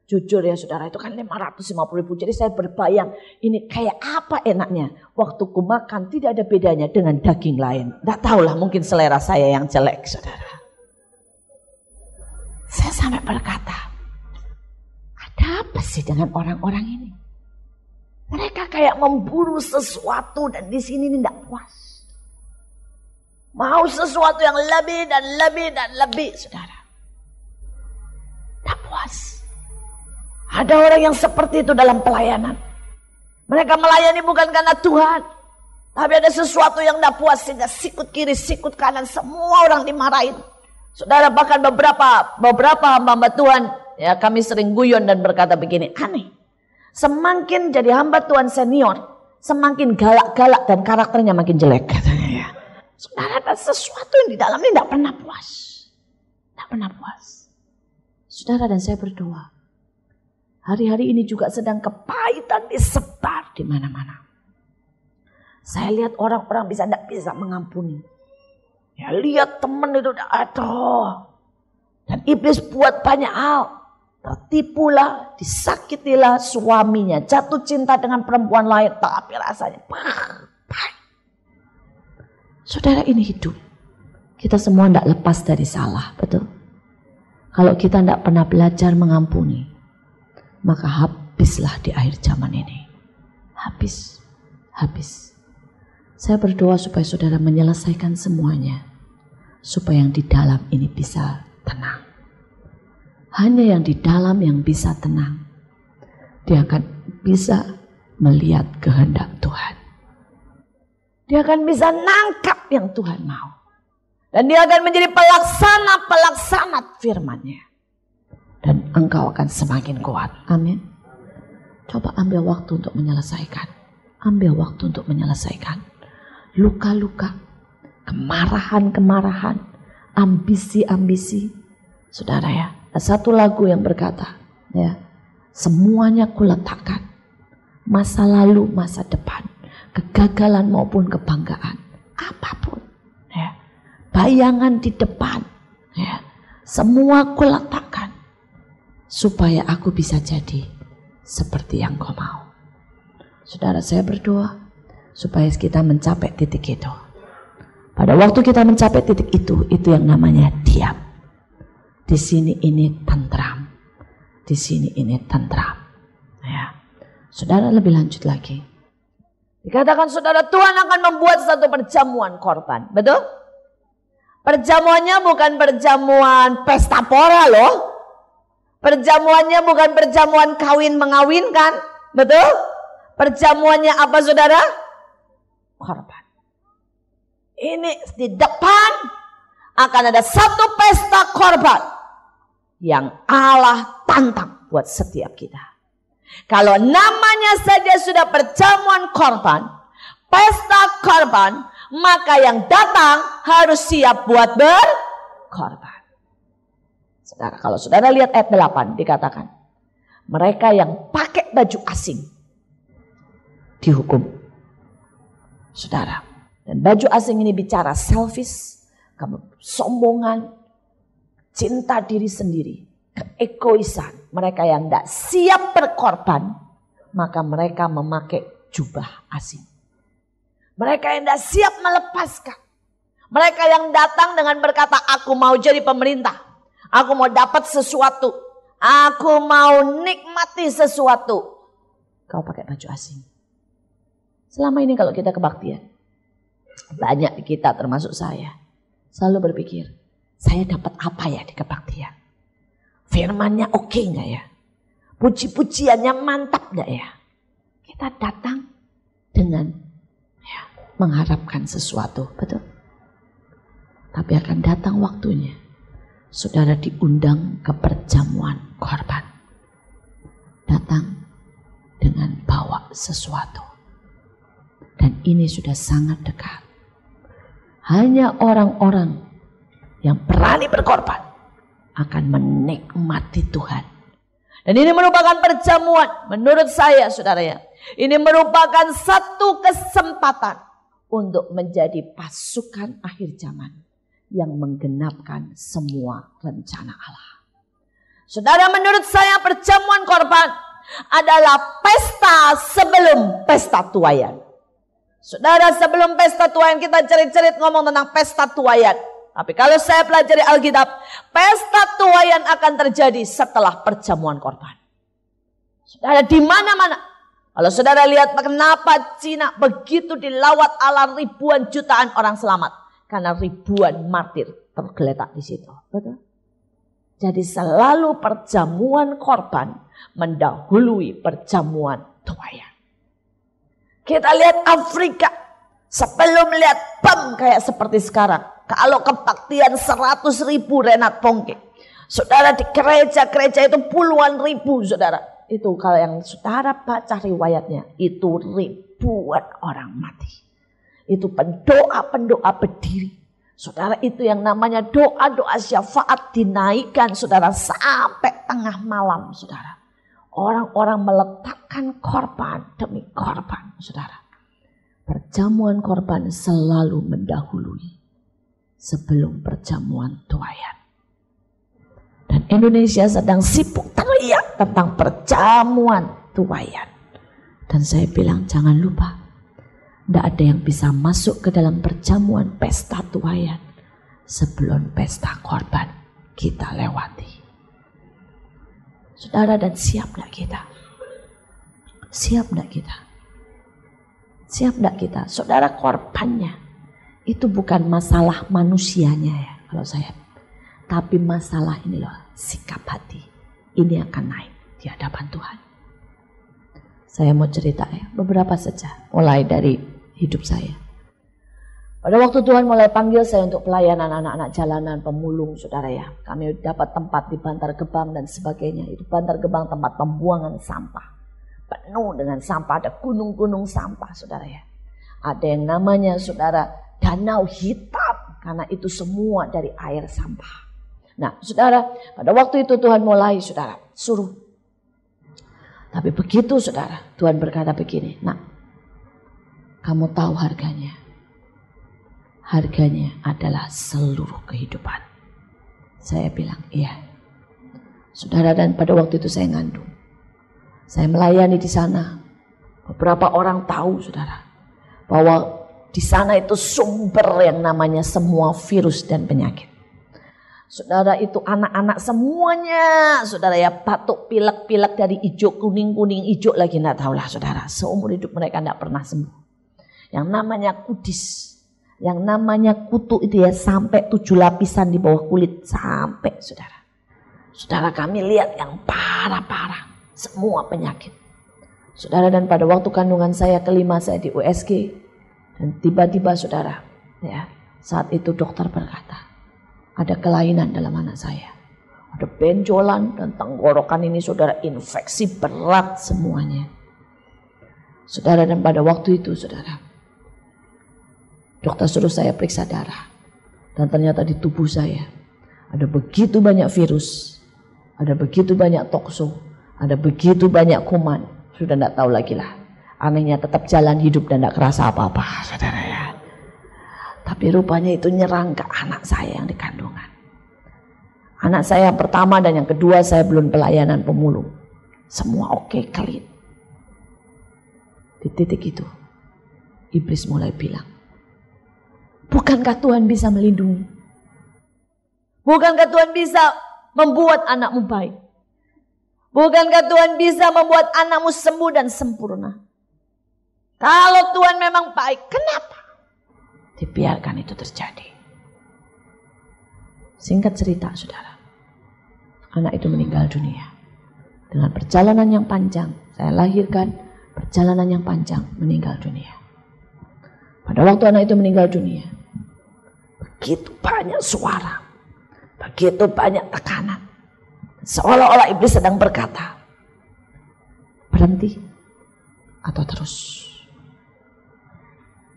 Jujur ya saudara, itu kan 550.000. Jadi saya berbayang ini kayak apa enaknya. Waktu ku makan tidak ada bedanya dengan daging lain. Tidak tahulah, mungkin selera saya yang jelek saudara. Saya sampai berkata, ada apa sih dengan orang-orang ini? Mereka kayak memburu sesuatu dan di sini tidak puas. Mau sesuatu yang lebih dan lebih dan lebih, saudara. Tak puas. Ada orang yang seperti itu dalam pelayanan. Mereka melayani bukan karena Tuhan. Tapi ada sesuatu yang tidak puas sehingga sikut kiri, sikut kanan, semua orang dimarahin. Saudara, bahkan beberapa hamba Tuhan, ya kami sering guyon dan berkata begini, aneh. Semakin jadi hamba Tuhan senior, semakin galak-galak dan karakternya makin jelek katanya ya. Saudara, ada sesuatu yang di dalamnya tidak pernah puas. Tidak pernah puas. Saudara dan saya berdoa. Hari-hari ini juga sedang kepahitan disebar di mana-mana. Saya lihat orang-orang tidak bisa mengampuni. Ya lihat teman itu aduh. Dan iblis buat banyak hal. Tertipulah, disakitilah suaminya. Jatuh cinta dengan perempuan lain. Tapi rasanya saudara, ini hidup. Kita semua tidak lepas dari salah, betul? Kalau kita tidak pernah belajar mengampuni, maka habislah di akhir zaman ini. Habis. Saya berdoa supaya saudara menyelesaikan semuanya. Supaya yang di dalam ini bisa tenang. Hanya yang di dalam yang bisa tenang. Dia akan bisa melihat kehendak Tuhan. Dia akan bisa nangkap yang Tuhan mau. Dan dia akan menjadi pelaksana firman-Nya. Dan engkau akan semakin kuat. Amin. Coba ambil waktu untuk menyelesaikan. Ambil waktu untuk menyelesaikan. Luka-luka, kemarahan-kemarahan, ambisi-ambisi. Saudara ya, ada satu lagu yang berkata, ya, semuanya kuletakkan. Masa lalu, masa depan, kegagalan maupun kebanggaan, apapun. Ya, bayangan di depan, ya, semua kuletakkan. Supaya aku bisa jadi seperti yang kau mau. Saudara, saya berdoa supaya kita mencapai titik itu. Pada waktu kita mencapai titik itu yang namanya diam. Di sini ini tentram. Di sini ini tentram. Ya. Saudara, lebih lanjut lagi. Dikatakan saudara, Tuhan akan membuat satu perjamuan korban. Betul? Perjamuannya bukan perjamuan pesta pora loh. Perjamuannya bukan perjamuan kawin mengawinkan. Betul? Perjamuannya apa saudara? Korban. Ini di depan akan ada satu pesta korban yang Allah tantang buat setiap kita. Kalau namanya saja sudah perjamuan korban, pesta korban, maka yang datang harus siap buat berkorban. Saudara, kalau saudara lihat ayat 8 dikatakan, mereka yang pakai baju asing dihukum. Saudara, dan baju asing ini bicara selfish, kesombongan, cinta diri sendiri, keegoisan. Mereka yang tidak siap berkorban, maka mereka memakai jubah asing. Mereka yang tidak siap melepaskan. Mereka yang datang dengan berkata, aku mau jadi pemerintah, aku mau dapat sesuatu, aku mau nikmati sesuatu. Kau pakai baju asing. Selama ini kalau kita kebaktian, banyak di kita termasuk saya selalu berpikir, saya dapat apa ya di kebaktian? Firmannya oke nggak ya? Puji-pujiannya mantap nggak ya? Kita datang dengan ya, mengharapkan sesuatu, betul? Tapi akan datang waktunya, saudara diundang ke perjamuan korban. Datang dengan bawa sesuatu. Dan ini sudah sangat dekat. Hanya orang-orang yang berani berkorban akan menikmati Tuhan. Dan ini merupakan perjamuan menurut saya saudara ya. Ini merupakan satu kesempatan untuk menjadi pasukan akhir zaman yang menggenapkan semua rencana Allah. Saudara, menurut saya perjamuan korban adalah pesta sebelum pesta tuaian. Saudara, sebelum pesta tuaian kita cerit-cerit ngomong tentang pesta tuaian. Tapi kalau saya pelajari Alkitab, pesta tuaian akan terjadi setelah perjamuan korban. Saudara, di mana-mana. Kalau saudara lihat kenapa Cina begitu dilawat Allah, ribuan jutaan orang selamat. Karena ribuan martir tergeletak di situ. Betul? Jadi selalu perjamuan korban mendahului perjamuan tuaian. Kita lihat Afrika Sebelum lihat bom kayak seperti sekarang. Kalau kebaktian 100.000 Renat Pongke. Saudara, di gereja-gereja itu puluhan ribu saudara. Itu kalau yang saudara baca riwayatnya. Itu ribuan orang mati. Itu pendoa-pendoa berdiri. Saudara, itu yang namanya doa-doa syafaat dinaikkan saudara sampai tengah malam saudara. Orang-orang meletakkan korban demi korban saudara. Perjamuan korban selalu mendahului sebelum perjamuan tuayan. Dan Indonesia sedang sibuk teriak tentang perjamuan tuayan. Dan saya bilang jangan lupa, tidak ada yang bisa masuk ke dalam perjamuan pesta tuayan sebelum pesta korban kita lewati. Saudara, dan siap tidak kita? Siap tidak kita? Siap tidak kita? Saudara, korbannya itu bukan masalah manusianya ya kalau saya. Tapi masalah ini loh, sikap hati. Ini akan naik di hadapan Tuhan. Saya mau cerita ya, beberapa saja. Mulai dari hidup saya. Pada waktu Tuhan mulai panggil saya untuk pelayanan anak-anak jalanan, pemulung saudara ya. Kami dapat tempat di Bantar Gebang dan sebagainya. Itu Bantar Gebang tempat pembuangan sampah. Penuh dengan sampah, ada gunung-gunung sampah saudara ya. Ada yang namanya saudara danau hitam karena itu semua dari air sampah. Nah saudara, pada waktu itu Tuhan mulai saudara suruh. Tapi begitu saudara, Tuhan berkata begini, nak, kamu tahu harganya. Harganya adalah seluruh kehidupan. Saya bilang iya. Saudara, dan pada waktu itu saya ngandung. Saya melayani di sana. Beberapa orang tahu saudara bahwa di sana itu sumber yang namanya semua virus dan penyakit. Saudara, itu anak-anak semuanya saudara ya, batuk pilek-pilek dari hijau kuning-kuning hijau lagi enggak tahulah saudara. Seumur hidup mereka enggak pernah sembuh. Yang namanya kudis, yang namanya kutu itu ya sampai 7 lapisan di bawah kulit sampai saudara. Saudara, kami lihat yang parah-parah. Semua penyakit. Saudara, dan pada waktu kandungan saya kelima saya di USG. Dan tiba-tiba saudara, ya, saat itu dokter berkata, ada kelainan dalam anak saya. Ada benjolan dan tenggorokan ini saudara infeksi berat semuanya. Saudara, dan pada waktu itu saudara, dokter suruh saya periksa darah. Dan ternyata di tubuh saya ada begitu banyak virus. Ada begitu banyak tokso. Ada begitu banyak kuman, sudah tidak tahu lagi lah. Anehnya tetap jalan hidup dan tidak kerasa apa-apa, saudara ya. Tapi rupanya itu nyerang ke anak saya yang di kandungan. Anak saya yang pertama dan yang kedua saya belum pelayanan pemulung. Semua oke, clean. Di titik itu, iblis mulai bilang, bukankah Tuhan bisa melindungi? Bukankah Tuhan bisa membuat anakmu baik? Bukankah Tuhan bisa membuat anakmu sembuh dan sempurna? Kalau Tuhan memang baik, kenapa dibiarkan itu terjadi? Singkat cerita saudara, anak itu meninggal dunia. Dengan perjalanan yang panjang, saya lahirkan, perjalanan yang panjang meninggal dunia. Pada waktu anak itu meninggal dunia, begitu banyak suara, begitu banyak tekanan. Seolah-olah iblis sedang berkata, berhenti atau terus.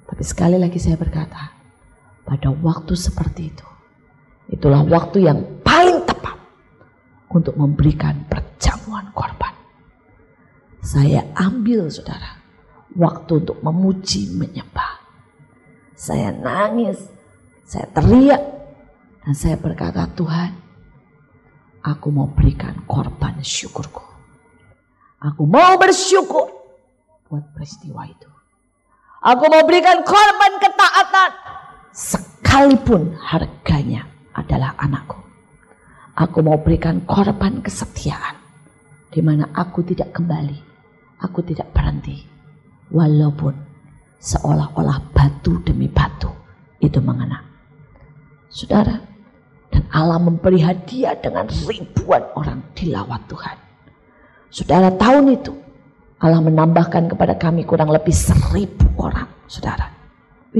Tapi sekali lagi saya berkata, pada waktu seperti itu, itulah waktu yang paling tepat untuk memberikan perjamuan korban. Saya ambil saudara, waktu untuk memuji menyembah. Saya nangis, saya teriak, dan saya berkata, Tuhan, aku mau berikan korban syukurku. Aku mau bersyukur buat peristiwa itu. Aku mau berikan korban ketaatan. Sekalipun harganya adalah anakku. Aku mau berikan korban kesetiaan. Di mana aku tidak kembali. Aku tidak berhenti. Walaupun seolah-olah batu demi batu itu mengena. Saudara, dan Allah memberi hadiah dengan ribuan orang dilawat Tuhan. Saudara, tahun itu Allah menambahkan kepada kami kurang lebih 1.000 orang. Saudara,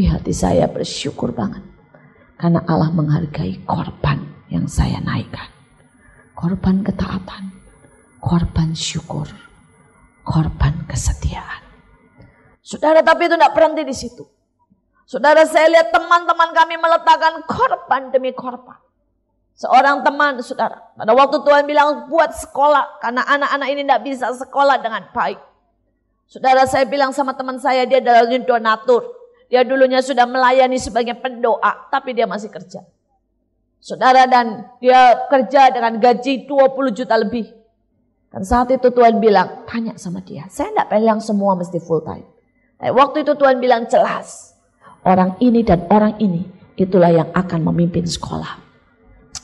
hati saya bersyukur banget. Karena Allah menghargai korban yang saya naikkan. Korban ketaatan, korban syukur, korban kesetiaan. Saudara, tapi itu tidak berhenti di situ. Saudara, saya lihat teman-teman kami meletakkan korban demi korban. Seorang teman, saudara, pada waktu Tuhan bilang buat sekolah, karena anak-anak ini tidak bisa sekolah dengan baik. Saudara, saya bilang sama teman saya, dia adalah donatur. Dia dulunya sudah melayani sebagai pendoa, tapi dia masih kerja. Saudara, dan dia kerja dengan gaji 20 juta lebih. Dan saat itu Tuhan bilang, tanya sama dia. Saya tidak bilang semua mesti full time. Tapi waktu itu Tuhan bilang jelas. Orang ini dan orang ini, itulah yang akan memimpin sekolah.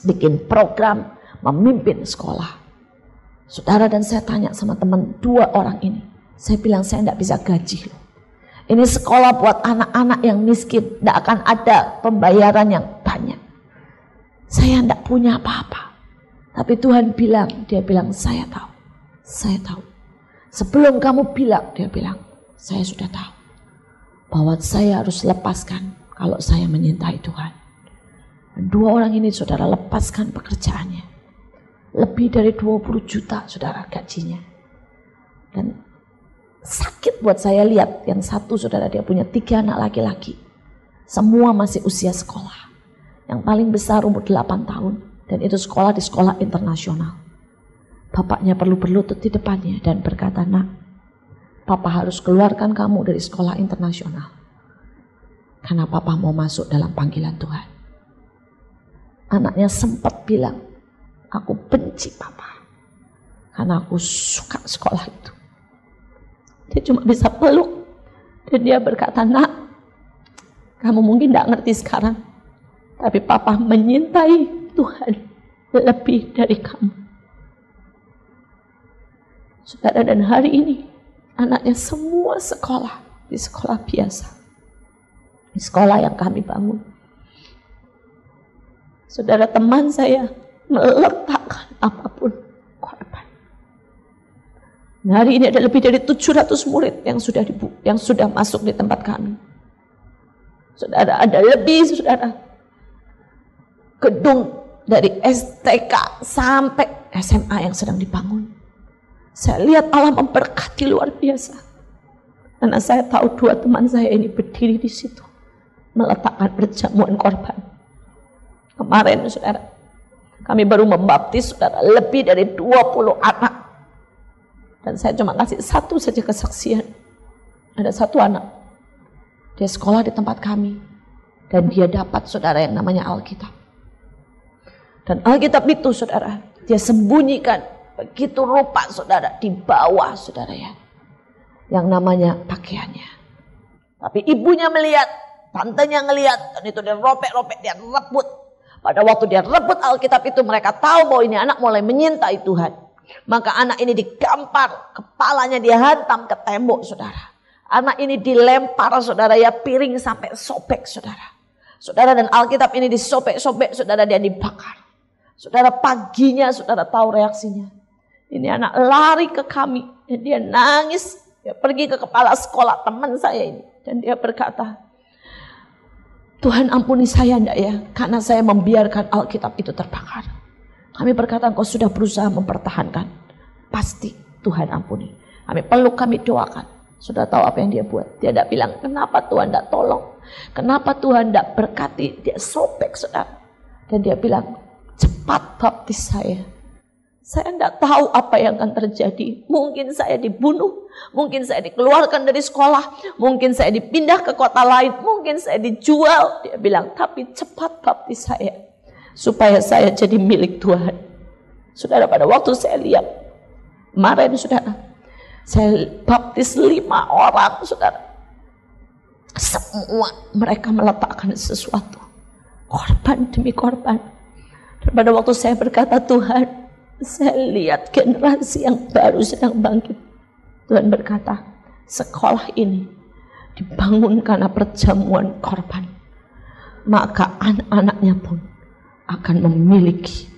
Bikin program, memimpin sekolah. Saudara, dan saya tanya sama teman 2 orang ini. Saya bilang saya tidak bisa gaji loh. Ini sekolah buat anak-anak yang miskin. Tidak akan ada pembayaran yang banyak. Saya tidak punya apa-apa. Tapi Tuhan bilang, dia bilang saya tahu. Saya tahu. Sebelum kamu bilang, dia bilang, saya sudah tahu. Bahwa saya harus lepaskan kalau saya menyintai Tuhan. Dan 2 orang ini saudara lepaskan pekerjaannya. Lebih dari 20 juta saudara gajinya. Dan sakit buat saya lihat. Yang satu saudara dia punya 3 anak laki-laki. Semua masih usia sekolah. Yang paling besar umur 8 tahun. Dan itu sekolah di sekolah internasional. Bapaknya perlu berlutut di depannya dan berkata, nak, Papa harus keluarkan kamu dari sekolah internasional. Karena Papa mau masuk dalam panggilan Tuhan. Anaknya sempat bilang, aku benci Papa. Karena aku suka sekolah itu. Dia cuma bisa peluk. Dan dia berkata, nak, kamu mungkin tidak ngerti sekarang. Tapi Papa menyintai Tuhan lebih dari kamu. Saudara, dan hari ini anaknya semua sekolah. Di sekolah biasa. Di sekolah yang kami bangun. Saudara, teman saya meletakkan apapun korban. Nah, hari ini ada lebih dari 700 murid yang sudah masuk di tempat kami. Saudara, ada lebih saudara. Gedung dari STK sampai SMA yang sedang dibangun. Saya lihat Allah memberkati luar biasa. Karena saya tahu 2 teman saya ini berdiri di situ. Meletakkan perjamuan korban. Kemarin saudara, kami baru membaptis saudara lebih dari 20 anak. Dan saya cuma kasih 1 saja kesaksian. Ada 1 anak. Dia sekolah di tempat kami. Dan dia dapat saudara yang namanya Alkitab. Dan Alkitab itu saudara, dia sembunyikan begitu rupa saudara di bawah saudara ya. Yang namanya pakaiannya. Tapi ibunya melihat, tantenya ngelihat, dan itu dia ropek-ropek, dia rebut. Pada waktu dia rebut Alkitab itu, mereka tahu bahwa ini anak mulai menyintai Tuhan. Maka anak ini digampar, kepalanya dihantam ke tembok saudara. Anak ini dilempar saudara ya, piring sampai sobek saudara. Saudara, dan Alkitab ini disobek-sobek saudara, dia dibakar. Saudara, paginya saudara tahu reaksinya. Ini anak lari ke kami dan dia nangis. Dia pergi ke kepala sekolah teman saya ini. Dan dia berkata, Tuhan ampuni saya enggak ya, karena saya membiarkan Alkitab itu terbakar. Kami berkata, engkau sudah berusaha mempertahankan. Pasti Tuhan ampuni. Kami peluk, kami doakan. Sudah tahu apa yang dia buat. Dia tidak bilang, kenapa Tuhan tidak tolong? Kenapa Tuhan tidak berkati? Dia sobek saudara. Dan dia bilang, cepat baptis saya. Saya tidak tahu apa yang akan terjadi. Mungkin saya dibunuh. Mungkin saya dikeluarkan dari sekolah. Mungkin saya dipindah ke kota lain. Mungkin saya dijual. Dia bilang, tapi cepat baptis saya. Supaya saya jadi milik Tuhan. Saudara, pada waktu saya lihat. Kemarin saudara. Saya baptis 5 orang saudara. Semua mereka meletakkan sesuatu. Korban demi korban. Dan pada waktu saya berkata, Tuhan, saya lihat generasi yang baru sedang bangkit. Tuhan berkata, sekolah ini dibangun karena perjamuan korban. Maka anak-anaknya pun akan memiliki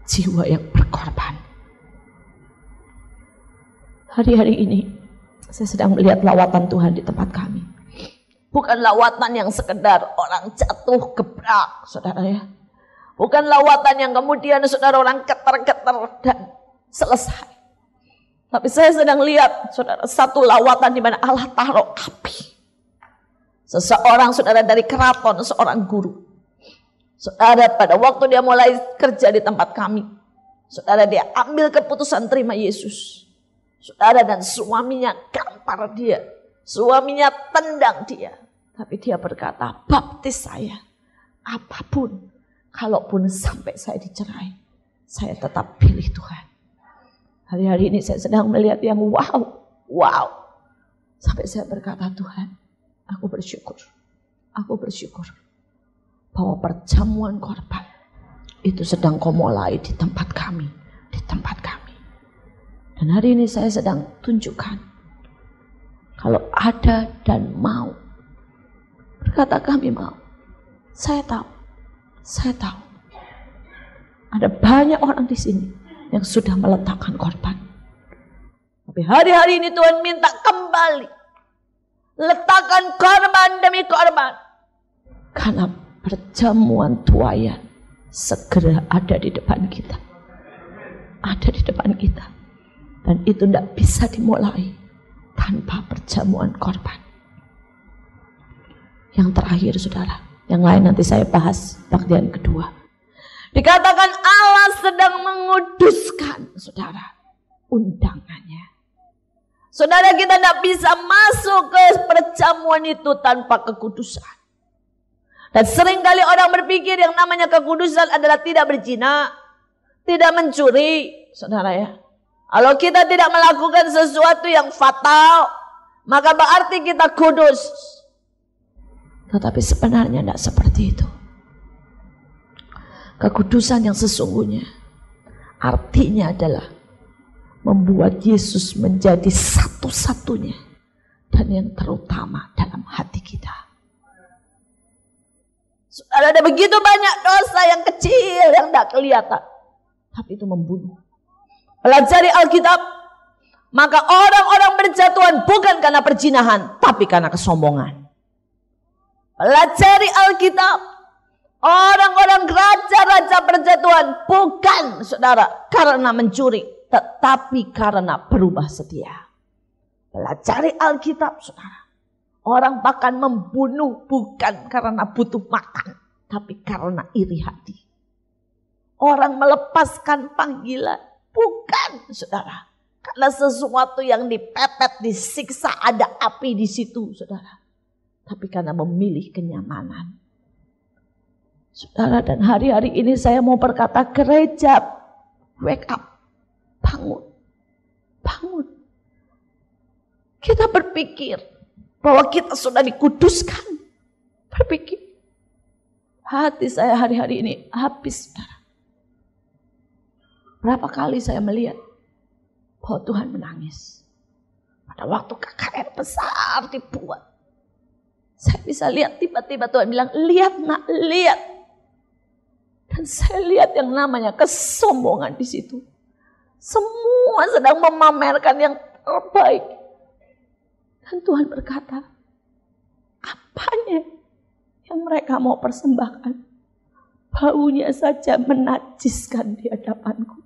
jiwa yang berkorban. Hari-hari ini saya sedang melihat lawatan Tuhan di tempat kami. Bukan lawatan yang sekedar orang jatuh gebrak, saudara ya. Bukan lawatan yang kemudian saudara orang keter-keter dan selesai. Tapi saya sedang lihat saudara satu lawatan di mana Allah taruh api. Seseorang saudara dari keraton, seorang guru. Saudara pada waktu dia mulai kerja di tempat kami. Saudara dia ambil keputusan terima Yesus. Saudara dan suaminya gampar dia. Suaminya tendang dia. Tapi dia berkata, baptis saya. Apapun. Kalaupun sampai saya dicerai. Saya tetap pilih Tuhan. Hari-hari ini saya sedang melihat yang wow. Wow. Sampai saya berkata, Tuhan, aku bersyukur bahwa perjamuan korban itu sedang kau mulai di tempat kami. Dan hari ini saya sedang tunjukkan, kalau ada dan mau, berkata kami mau. Saya tahu. Ada banyak orang di sini yang sudah meletakkan korban. Tapi hari-hari ini Tuhan minta kembali. Letakkan korban demi korban. Karena perjamuan tuayan segera ada di depan kita. Dan itu tidak bisa dimulai tanpa perjamuan korban. Yang terakhir saudara. Yang lain nanti saya bahas bagian kedua. Dikatakan Allah sedang menguduskan saudara undangannya. Saudara, kita tidak bisa masuk ke perjamuan itu tanpa kekudusan. Dan seringkali orang berpikir yang namanya kekudusan adalah tidak berzina, tidak mencuri. Saudara ya, kalau kita tidak melakukan sesuatu yang fatal, maka berarti kita kudus. Tetapi sebenarnya tidak seperti itu. Kekudusan yang sesungguhnya artinya adalah membuat Yesus menjadi satu-satunya dan yang terutama dalam hati kita. Saudara, ada begitu banyak dosa yang kecil yang tidak kelihatan, tapi itu membunuh. Pelajari Alkitab, maka orang-orang berjatuhan bukan karena perzinahan, tapi karena kesombongan. Pelajari Alkitab, orang-orang raja-raja berjatuhan bukan saudara karena mencuri, tetapi karena berubah setia. Pelajari Alkitab saudara. Orang bahkan membunuh bukan karena butuh makan, tapi karena iri hati. Orang melepaskan panggilan bukan saudara karena sesuatu yang dipepet, disiksa, ada api di situ saudara. Tapi karena memilih kenyamanan. Saudara, dan hari-hari ini saya mau berkata gereja, wake up. Bangun. Kita berpikir bahwa kita sudah dikuduskan. Berpikir. Hati saya hari-hari ini habis, saudara. Berapa kali saya melihat bahwa Tuhan menangis. Pada waktu KKR besar dibuat. Saya bisa lihat tiba-tiba Tuhan bilang, lihat nak, lihat. Dan saya lihat yang namanya kesombongan di situ. Semua sedang memamerkan yang terbaik. Dan Tuhan berkata, apanya yang mereka mau persembahkan? Baunya saja menajiskan di hadapanku.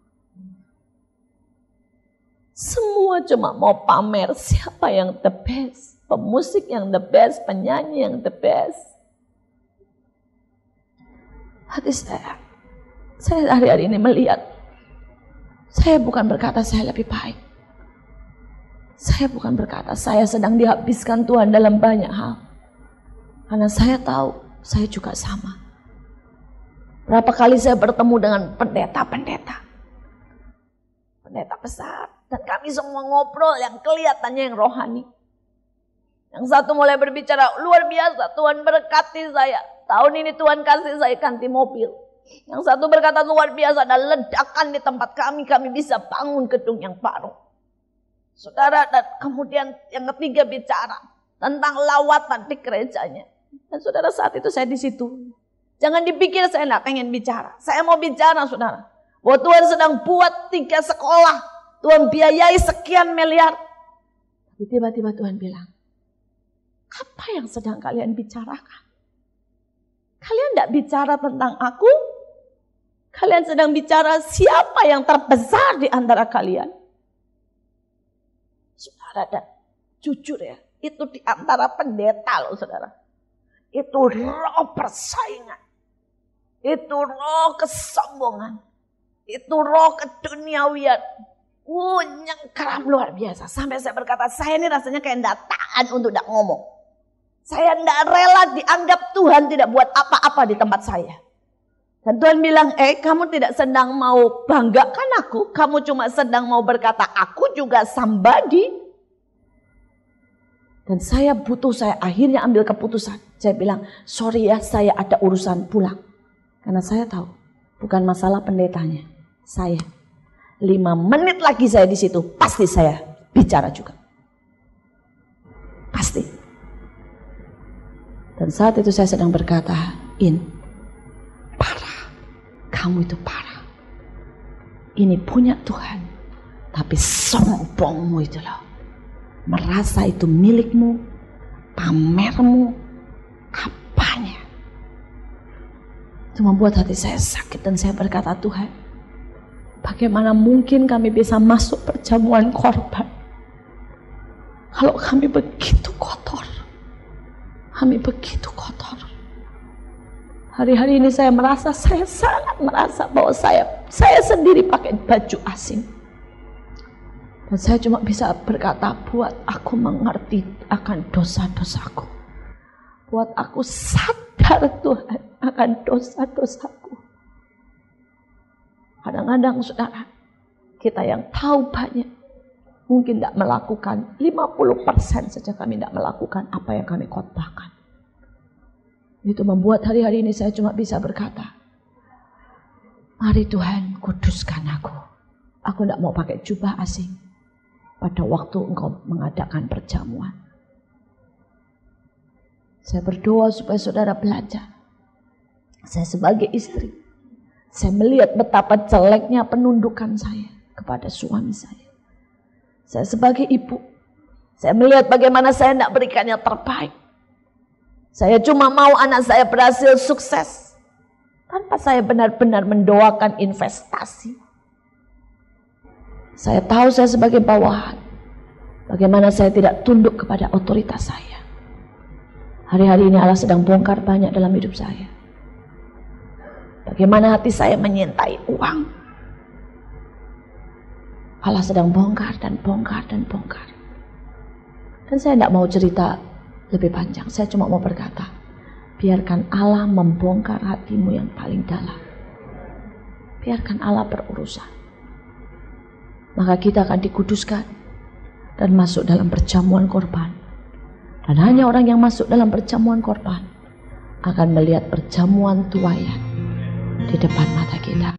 Semua cuma mau pamer siapa yang the best. Pemusik yang the best, penyanyi yang the best. Hati saya hari-hari ini melihat, saya bukan berkata saya lebih baik. Saya bukan berkata saya sedang dihabiskan Tuhan dalam banyak hal. Karena saya tahu saya juga sama. Berapa kali saya bertemu dengan pendeta-pendeta besar. Dan kami semua ngobrol yang kelihatannya yang rohani. Yang satu mulai berbicara, luar biasa Tuhan berkati saya. Tahun ini Tuhan kasih saya ganti mobil. Yang satu berkata luar biasa, ada ledakan di tempat kami bisa bangun gedung yang baru. Saudara, dan kemudian yang ketiga bicara tentang lawatan di gerejanya. Dan saudara, saat itu saya di situ. Jangan dipikir saya tidak pengen bicara. Saya mau bicara saudara. Bahwa Tuhan sedang buat 3 sekolah. Tuhan biayai sekian miliar. Tapi tiba-tiba Tuhan bilang, Apa yang sedang kalian bicarakan? Kalian tidak bicara tentang aku. Kalian sedang bicara siapa yang terbesar di antara kalian. Saudara, dan jujur ya, itu di antara pendeta loh saudara. Itu roh persaingan. Itu roh kesombongan. Itu roh keduniawian. Nyengkeram luar biasa. Sampai saya berkata, saya ini rasanya kayak tidak tahan untuk tidak ngomong. Saya tidak rela dianggap Tuhan tidak buat apa-apa di tempat saya. Dan Tuhan bilang, kamu tidak sedang mau banggakan aku. Kamu cuma sedang mau berkata, aku juga somebody. Dan saya akhirnya ambil keputusan. Saya bilang, sorry ya, saya ada urusan pulang. Karena saya tahu, bukan masalah pendetanya. Saya 5 menit lagi saya di situ, pasti saya bicara juga. Pasti. Dan saat itu saya sedang berkata, parah. Kamu itu parah. Ini punya Tuhan. Tapi sombongmu itu loh. Merasa itu milikmu, pamermu, apanya. Itu membuat hati saya sakit dan saya berkata, Tuhan, bagaimana mungkin kami bisa masuk perjamuan korban kalau kami begitu kotor. Kami begitu kotor. Hari-hari ini saya sangat merasa bahwa saya sendiri pakai baju asing. Dan saya cuma bisa berkata, buat aku mengerti akan dosa-dosaku. Buat aku sadar Tuhan akan dosa-dosaku. Kadang-kadang saudara, kita yang tahu banyak, mungkin tidak melakukan 50% saja kami tidak melakukan apa yang kami khotbahkan. Itu membuat hari-hari ini saya cuma bisa berkata, mari Tuhan kuduskan aku. Aku tidak mau pakai jubah asing pada waktu Engkau mengadakan perjamuan. Saya berdoa supaya saudara belajar. Saya sebagai istri, saya melihat betapa jeleknya penundukan saya kepada suami saya. Saya sebagai ibu, saya melihat bagaimana saya tidak berikan yang terbaik. Saya cuma mau anak saya berhasil sukses tanpa saya benar-benar mendoakan investasi. Saya tahu saya sebagai bawahan, bagaimana saya tidak tunduk kepada otoritas saya. Hari-hari ini Allah sedang bongkar banyak dalam hidup saya. Bagaimana hati saya menyintai uang. Allah sedang bongkar dan bongkar dan bongkar. Dan saya tidak mau cerita lebih panjang. Saya cuma mau berkata, biarkan Allah membongkar hatimu yang paling dalam. Biarkan Allah berurusan. Maka kita akan dikuduskan dan masuk dalam perjamuan korban. Dan hanya orang yang masuk dalam perjamuan korban akan melihat perjamuan tuayan di depan mata kita.